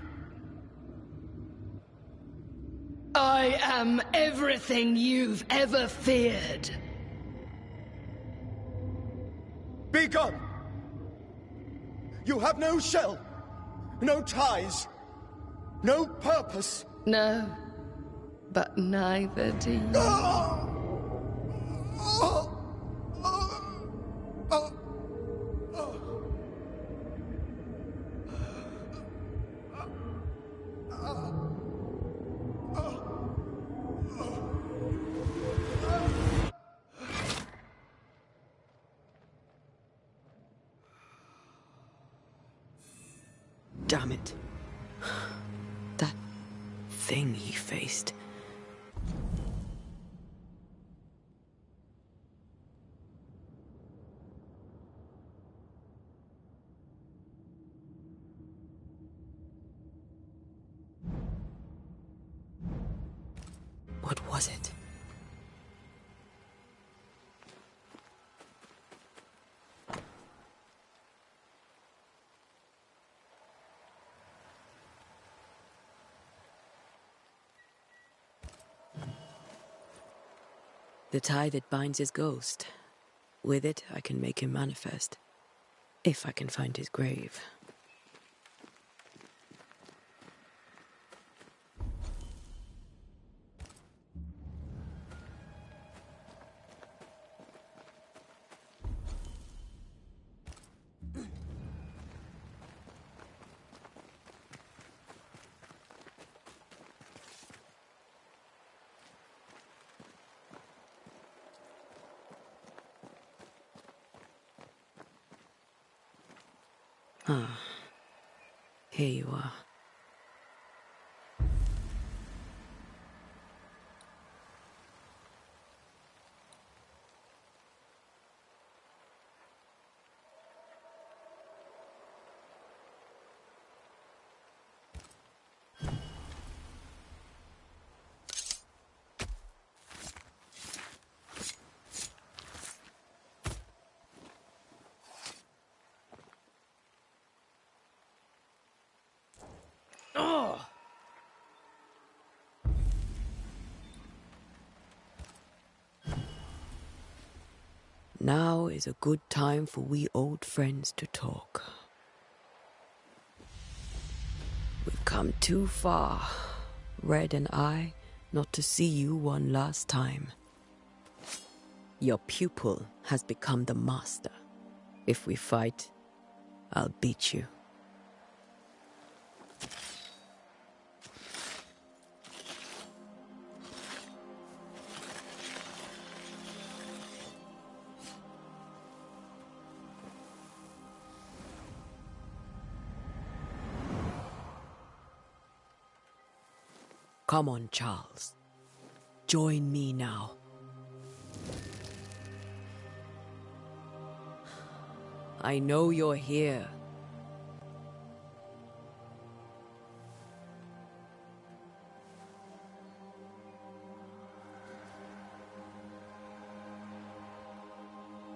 I am everything you've ever feared. Be gone! You have no shell, no ties, no purpose. No, but neither do you. Damn it. That thing he faced. What was it? The tie that binds his ghost. With it, I can make him manifest. If I can find his grave. Ah, here you are. Now is a good time for we old friends to talk. We've come too far, Red and I, not to see you one last time. Your pupil has become the master. If we fight, I'll beat you. Come on, Charles. Join me now. I know you're here.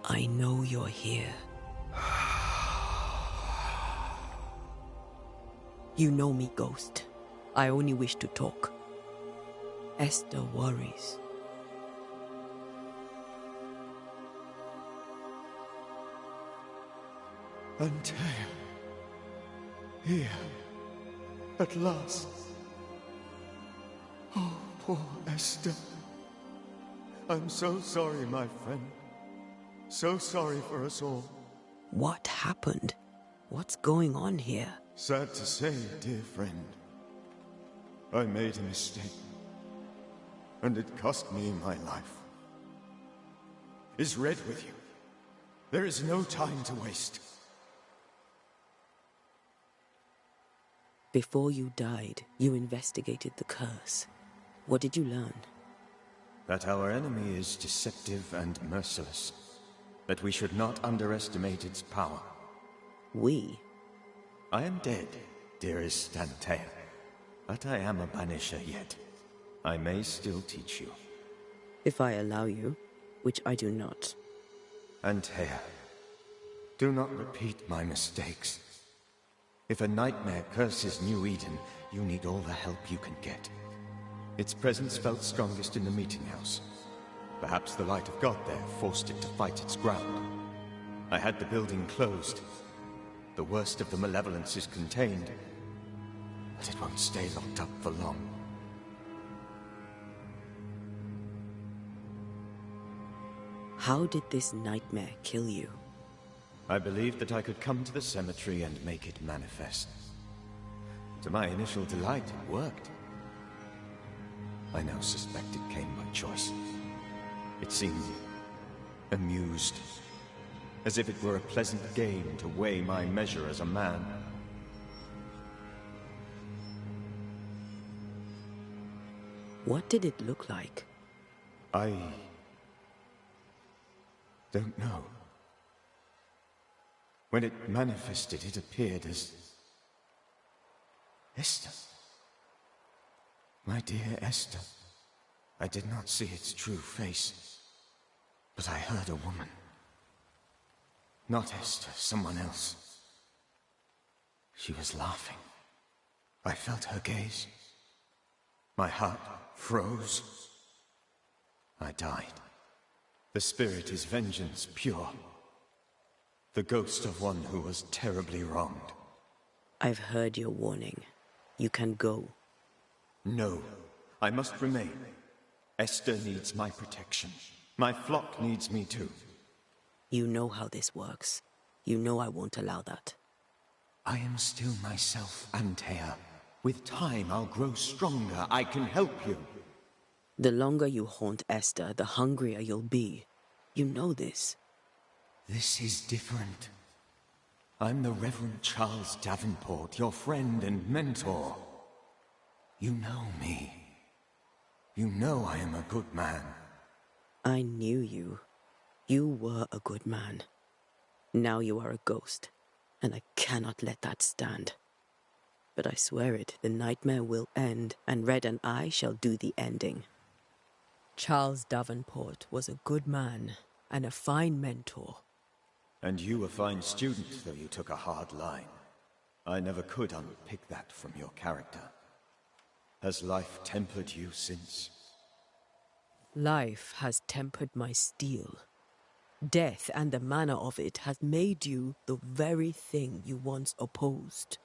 I know you're here. You know me, Ghost. I only wish to talk. Esther worries. Until here, at last. Oh, Poor Esther. I'm so sorry, my friend. So sorry for us all. What happened? What's going on here? Sad to say, dear friend, I made a mistake. And it cost me my life. Is Red with you? There is no time to waste. Before you died, you investigated the curse. What did you learn? That our enemy is deceptive and merciless. That we should not underestimate its power. We? I am dead, dearest Antea. But I am a Banisher yet. I may still teach you. If I allow you, which I do not. Antea, do not repeat my mistakes. If a nightmare curses New Eden, you need all the help you can get. Its presence felt strongest in the meeting house. Perhaps the light of God there forced it to fight its ground. I had the building closed. The worst of the malevolence is contained, but it won't stay locked up for long. How did this nightmare kill you? I believed that I could come to the cemetery and make it manifest. To my initial delight, it worked. I now suspect it came by choice. It seemed amused, as if it were a pleasant game to weigh my measure as a man. What did it look like? I don't know. When it manifested, it appeared as Esther. My dear Esther. I did not see its true face, but I heard a woman. Not Esther, someone else. She was laughing. I felt her gaze. My heart froze. I died. The spirit is vengeance pure. The ghost of one who was terribly wronged. I've heard your warning. You can go. No, I must remain. Esther needs my protection. My flock needs me too. You know how this works. You know I won't allow that. I am still myself, Antea. With time, I'll grow stronger. I can help you. The longer you haunt Esther, the hungrier you'll be. You know this. This is different. I'm the Reverend Charles Davenport, your friend and mentor. You know me. You know I am a good man. I knew you. You were a good man. Now you are a ghost, and I cannot let that stand. But I swear it, the nightmare will end, and Red and I shall do the ending. Charles Davenport was a good man, and a fine mentor. And you a fine student, though you took a hard line. I never could unpick that from your character. Has life tempered you since? Life has tempered my steel. Death and the manner of it has made you the very thing you once opposed.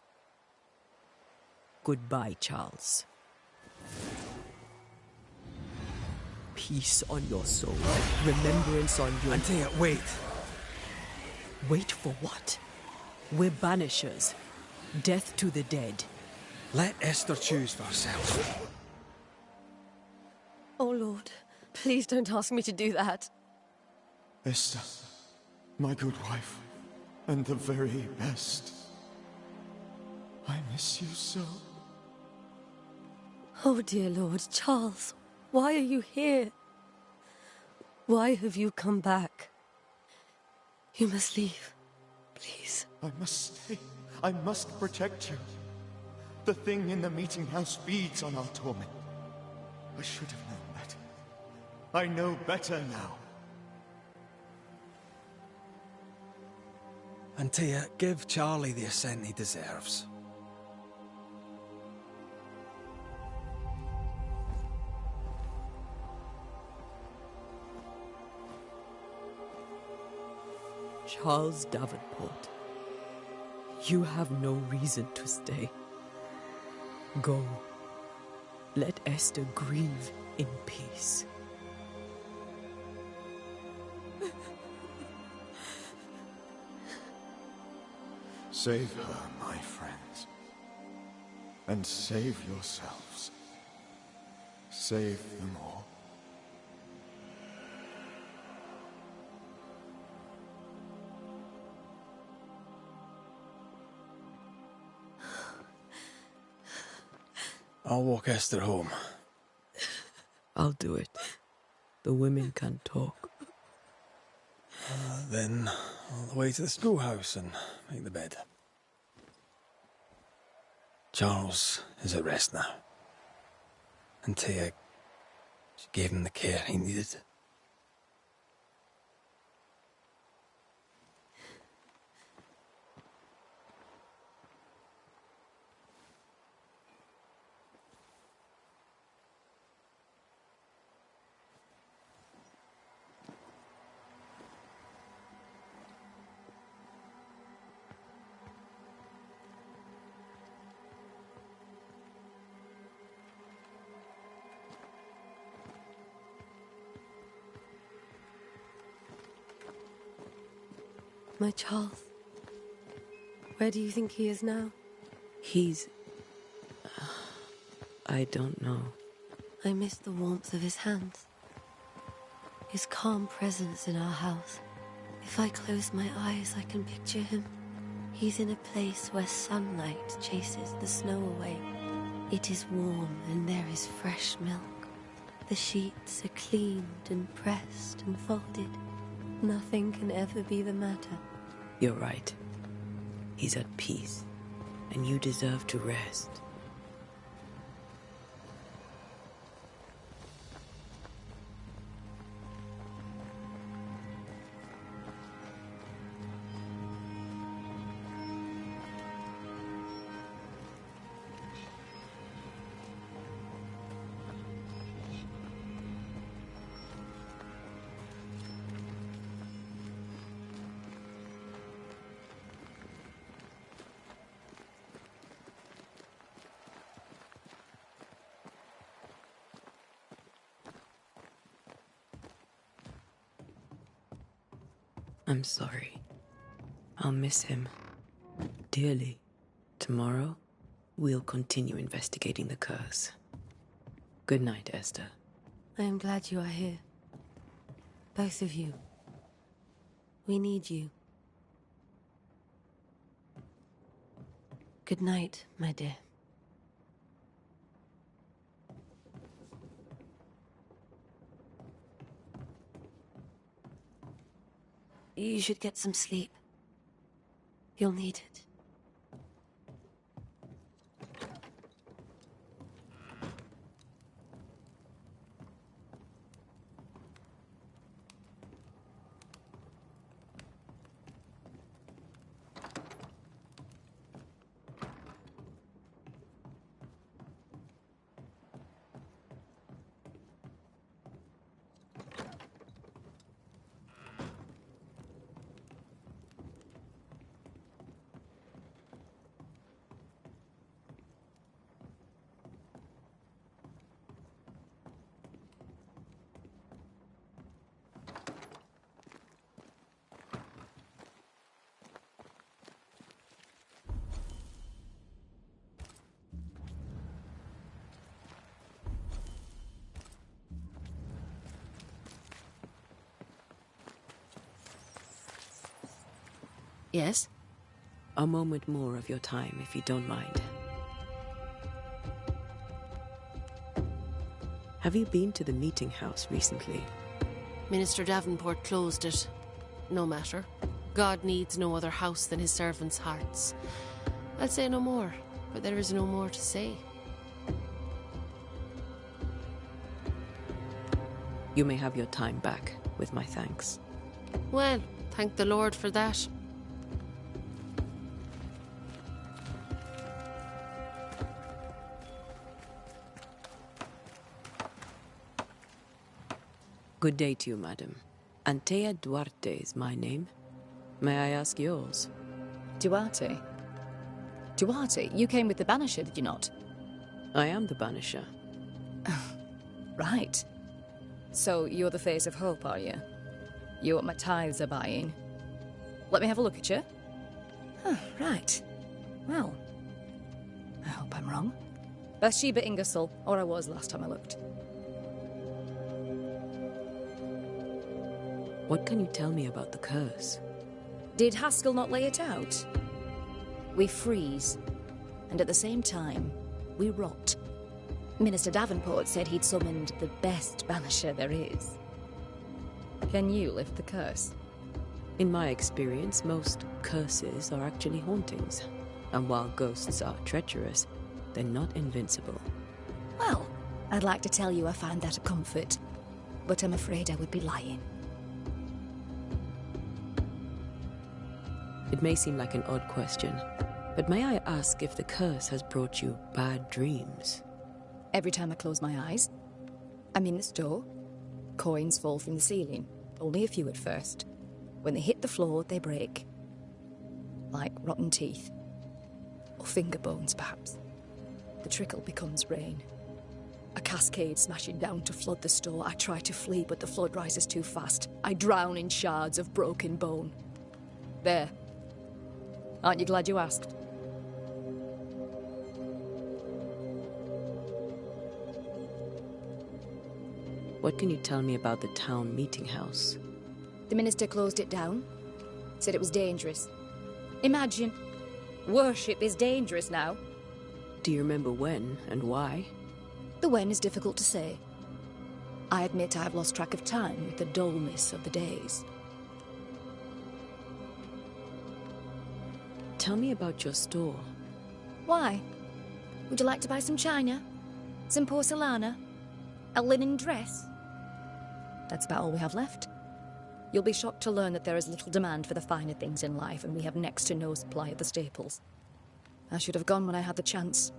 Goodbye, Charles. Peace on your soul. Remembrance on your... Antea, wait. Wait for what? We're Banishers. Death to the dead. Let Esther choose for herself. Oh, Lord. Please don't ask me to do that. Esther, my good wife, and the very best. I miss you so. Oh, dear Lord, Charles, why are you here? Why have you come back? You must leave, please. I must stay. I must protect you. The thing in the meeting house feeds on our torment. I should have known better. I know better now. Antea, give Charlie the ascent he deserves. Charles Davenport, you have no reason to stay. Go. Let Esther grieve in peace. Save her, my friends. And save yourselves. Save them all. I'll walk Esther home. I'll do it. The women can't talk. Then all the way to the schoolhouse and make the bed. Charles is at rest now. And Tia, she gave him the care he needed. My Charles. Where do you think he is now? He's... I don't know. I miss the warmth of his hands. His calm presence in our house. If I close my eyes, I can picture him. He's in a place where sunlight chases the snow away. It is warm and there is fresh milk. The sheets are cleaned and pressed and folded. Nothing can ever be the matter. You're right. He's at peace, and you deserve to rest. I'm sorry. I'll miss him dearly. Tomorrow, we'll continue investigating the curse. Good night, Esther. I am glad you are here. Both of you. We need you. Good night, my dear. You should get some sleep. You'll need it. Yes? A moment more of your time, if you don't mind. Have you been to the meeting house recently? Minister Davenport closed it. No matter. God needs no other house than his servants' hearts. I'll say no more, but there is no more to say. You may have your time back, with my thanks. Well, thank the Lord for that. Good day to you, madam. Antea Duarte is my name. May I ask yours? Duarte? Duarte, you came with the Banisher, did you not? I am the Banisher. Right. So you're the face of hope, are you? You're what my tithes are buying. Let me have a look at you. Oh, right. Well, I hope I'm wrong. Bathsheba Ingersoll, or I was last time I looked. What can you tell me about the curse? Did Haskell not lay it out? We freeze, and at the same time, we rot. Minister Davenport said he'd summoned the best banisher there is. Can you lift the curse? In my experience, most curses are actually hauntings. And while ghosts are treacherous, they're not invincible. Well, I'd like to tell you I find that a comfort, but I'm afraid I would be lying. It may seem like an odd question, but may I ask if the curse has brought you bad dreams? Every time I close my eyes, I'm in the store. Coins fall from the ceiling, only a few at first. When they hit the floor, they break. Like rotten teeth. Or finger bones, perhaps. The trickle becomes rain. A cascade smashing down to flood the store. I try to flee, but the flood rises too fast. I drown in shards of broken bone. There. Aren't you glad you asked? What can you tell me about the town meeting house? The minister closed it down. Said it was dangerous. Imagine. Worship is dangerous now. Do you remember when and why? The when is difficult to say. I admit I've lost track of time with the dullness of the days. Tell me about your store. Why? Would you like to buy some china? Some porcelana? A linen dress? That's about all we have left. You'll be shocked to learn that there is little demand for the finer things in life, and we have next to no supply of the staples. I should have gone when I had the chance.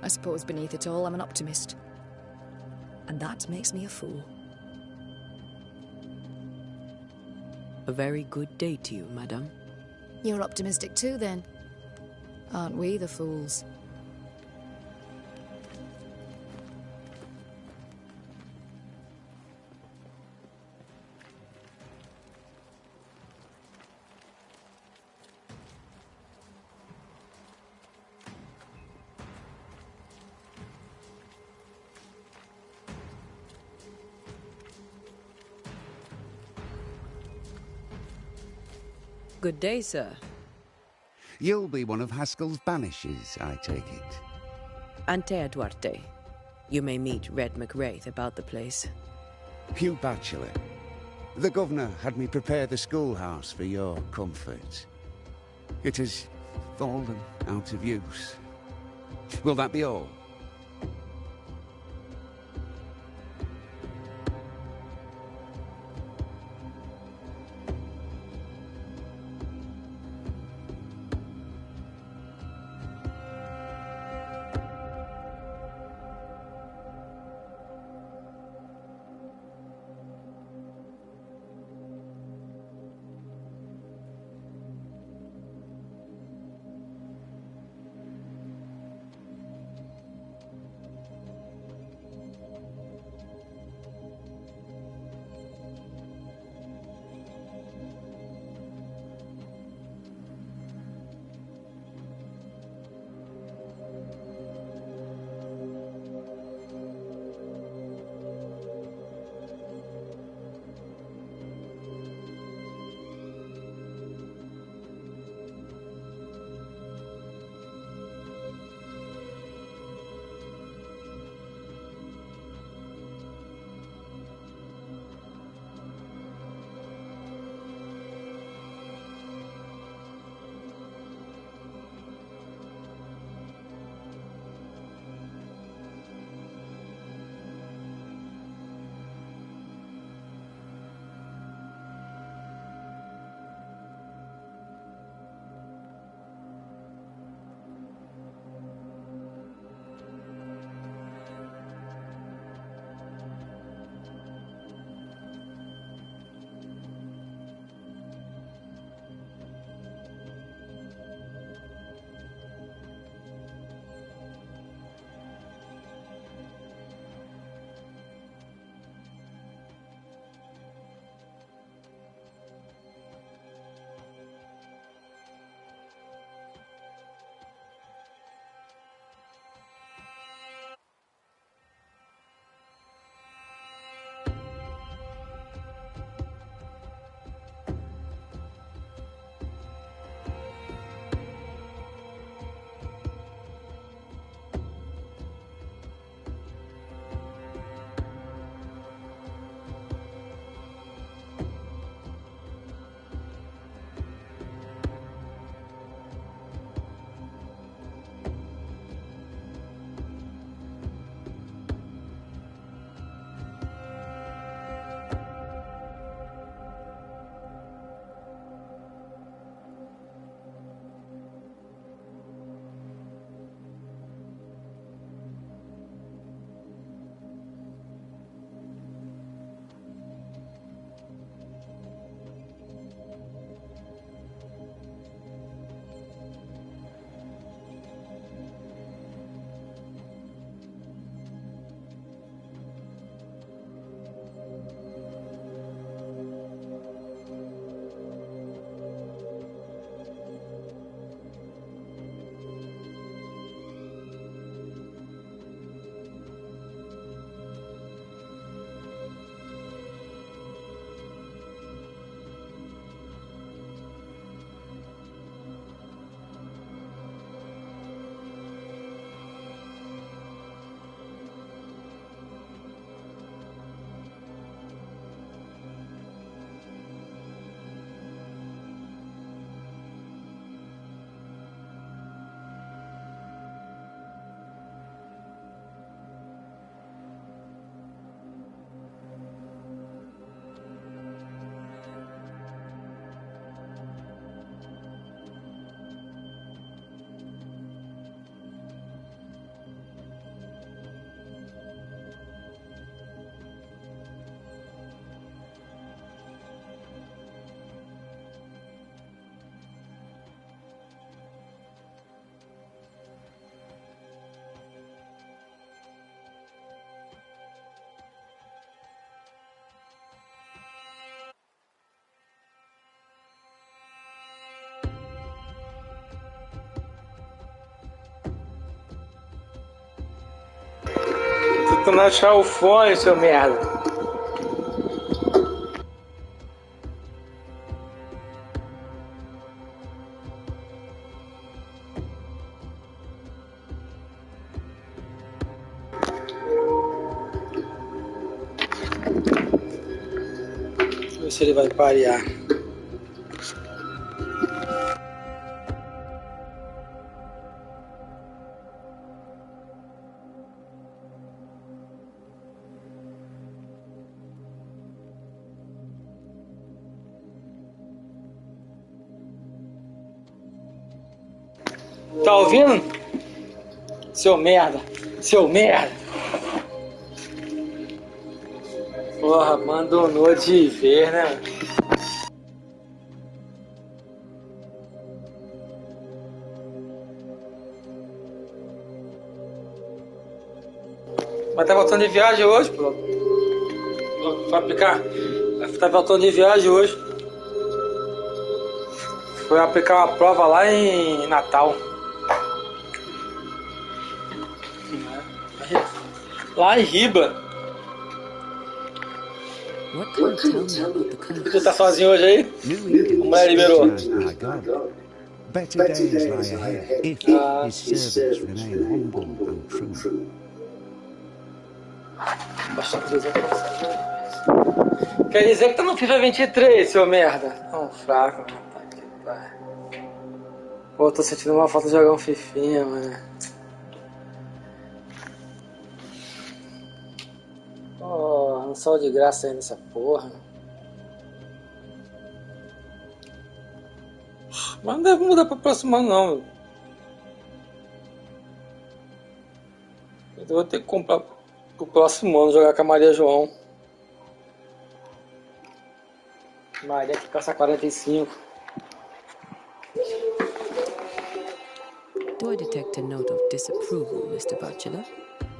I suppose beneath it all, I'm an optimist. And that makes me a fool. A very good day to you, madame. You're optimistic too, then. Aren't we the fools? Good day, sir. You'll be one of Haskell's Banishers, I take it. Antea Duarte. You may meet Red McWraith about the place. Hugh Batchelor. The governor had me prepare the schoolhouse for your comfort. It has fallen out of use. Will that be all? tentando achar o fone, seu merda. Deixa eu ver se ele vai parear. Tá ouvindo? Seu merda. Seu merda. Porra, abandonou de ver, né? Mas tá voltando de viagem hoje, pô. Vai aplicar. Tá voltando de viagem hoje. Foi aplicar uma prova lá em Natal. Lá em Riba. Tu tá sozinho hoje aí? A mulher liberou. Better days lie ahead if his servants remain humble and true. Quer dizer que tá no FIFA 23, seu merda. Tão fraco, mano. Pô, tô sentindo uma falta de jogar um fifinha, mano. Pô, não saiu de graça aí nessa porra. Mas não deve mudar pra próximo ano, não. Eu vou ter que comprar pro próximo ano, jogar com a Maria João. Maria que caça 45. Do I detect a note of disapproval, Mr. Bachelor?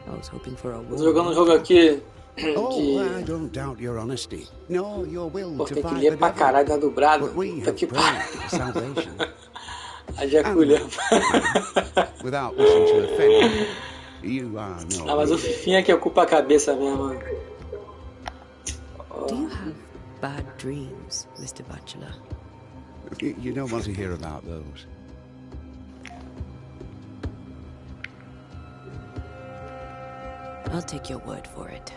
I was hoping for a Tô jogando um jogo aqui de... I don't doubt your honesty. No, your will Pô, to tem que fight ler the pra devil. caralho na dublada. But we Puta have que prayed for salvation. A Jaculha. Without wishing to offend, you are no. Ah, mas o fifinha que ocupa a cabeça mesmo. Do you have bad dreams, Mr. Bachelor? You don't want to hear about those. I'll take your word for it.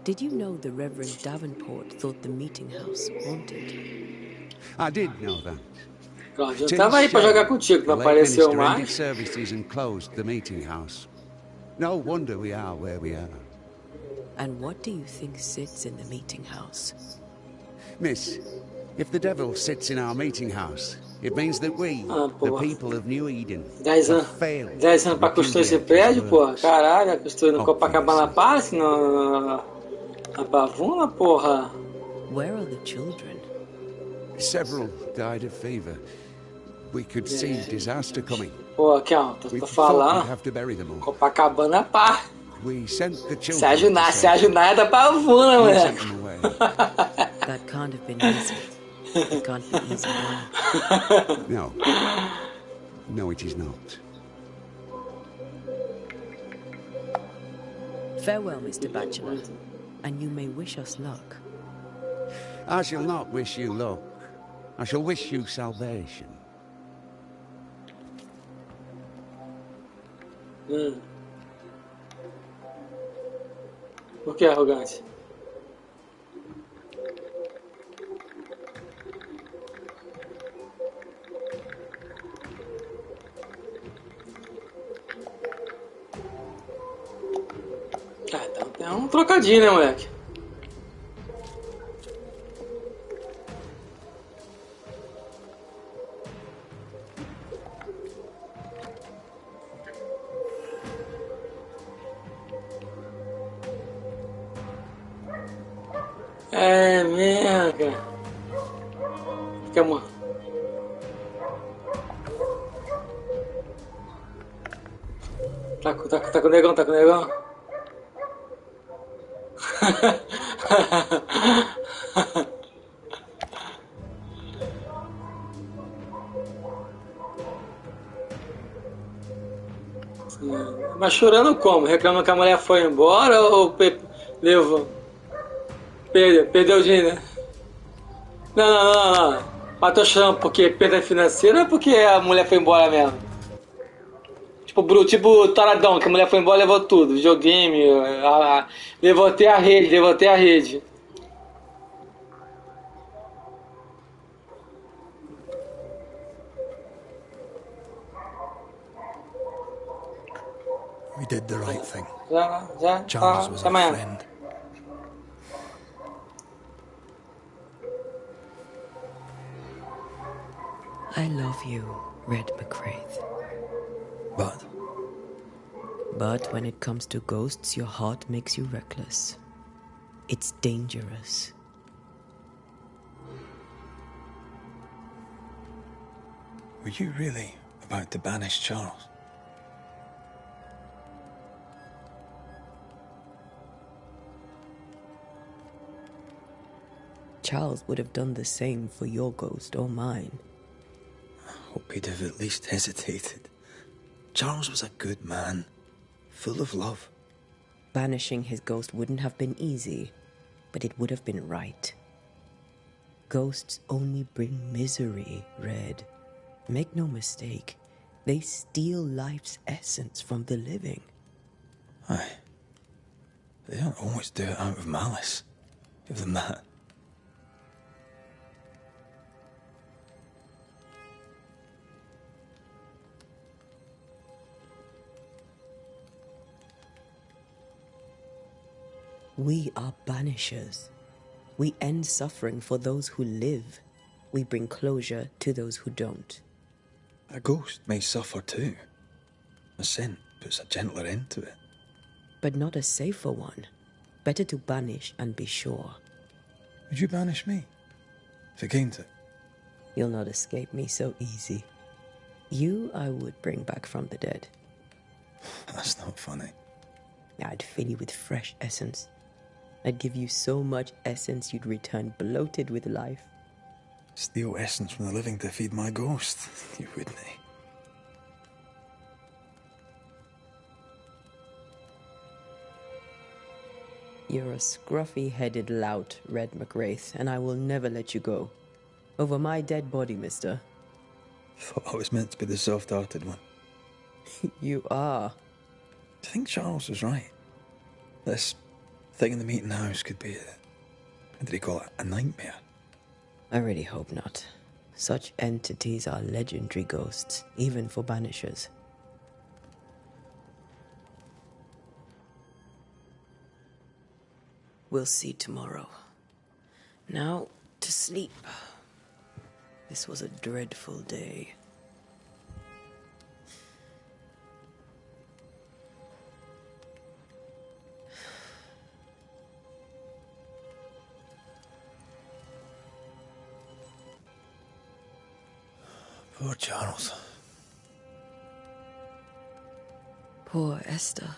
Did you know the Reverend Davenport thought the meeting house haunted? I did know that. Claudio, eu tava aí pra jogar contigo, não apareceu mais. Services and closed the meeting house. No wonder we are where we are. And what do you think sits in the meeting house? Miss, if the devil sits in our meeting house, it means that we, the people of New Eden, 10 anos pra construir esse prédio, porra. Caralho, construindo no Copacabana Palace, na Pavuna, porra. Where are the children? Several died of fever. We could see disaster coming. Pô, aqui ó, tô falando. Copacabana Pá. Sérgio Naia da Pavuna, moleque. That can't have been easy. It can't be easy now. No, it is not. Farewell, Mr. Bachelor, and you may wish us luck. I shall not wish you luck. I shall wish you salvation. Por que arrogante? Ah, então tem um trocadinho, né, moleque? É mesmo, cara. Fica amor. Tá com o negão, tá com o negão. Mas chorando como? Reclamando que a mulher foi embora ou levou? Perdeu o dinheiro, né? Não. Mas tô chorando porque perda financeira ou porque a mulher foi embora mesmo? Tipo Taradão, que a mulher foi embora e levou tudo. Videogame, levou até a rede. We did the right thing. Já, Charles was our amanhã. friend. I love you, Red McCraith. But when it comes to ghosts, your heart makes you reckless. It's dangerous. Were you really about to banish Charles? Charles would have done the same for your ghost or mine. I hope he'd have at least hesitated. Charles was a good man, full of love. Banishing his ghost wouldn't have been easy, but it would have been right. Ghosts only bring misery, Red. Make no mistake, they steal life's essence from the living. Aye. They don't always do it out of malice. Give them that. We are banishers. We end suffering for those who live. We bring closure to those who don't. A ghost may suffer too. A sin puts a gentler end to it. But not a safer one. Better to banish and be sure. Would you banish me? If it came to it? You'll not escape me so easy. You I would bring back from the dead. That's not funny. I'd fill you with fresh essence. I'd give you so much essence you'd return bloated with life. Steal essence from the living to feed my ghost. You wouldn't, eh? You're a scruffy-headed lout, Red McWraith, and I will never let you go. Over my dead body, mister. Thought I was meant to be the soft-hearted one. You are. Do you think Charles was right? This thing in the meeting house could be what did he call it? A nightmare? I really hope not. Such entities are legendary ghosts, even for banishers. We'll see tomorrow. Now, to sleep. This was a dreadful day. Poor Charles. Poor Esther.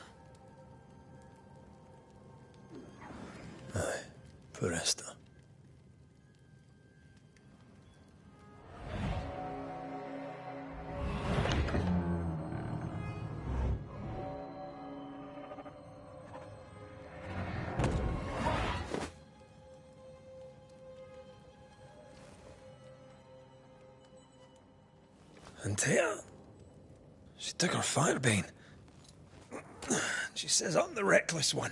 Aye, poor Esther. And Taya, she took her firebane. She says I'm the reckless one.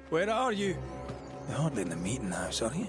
Where are you? You're hardly in the meeting house, are you?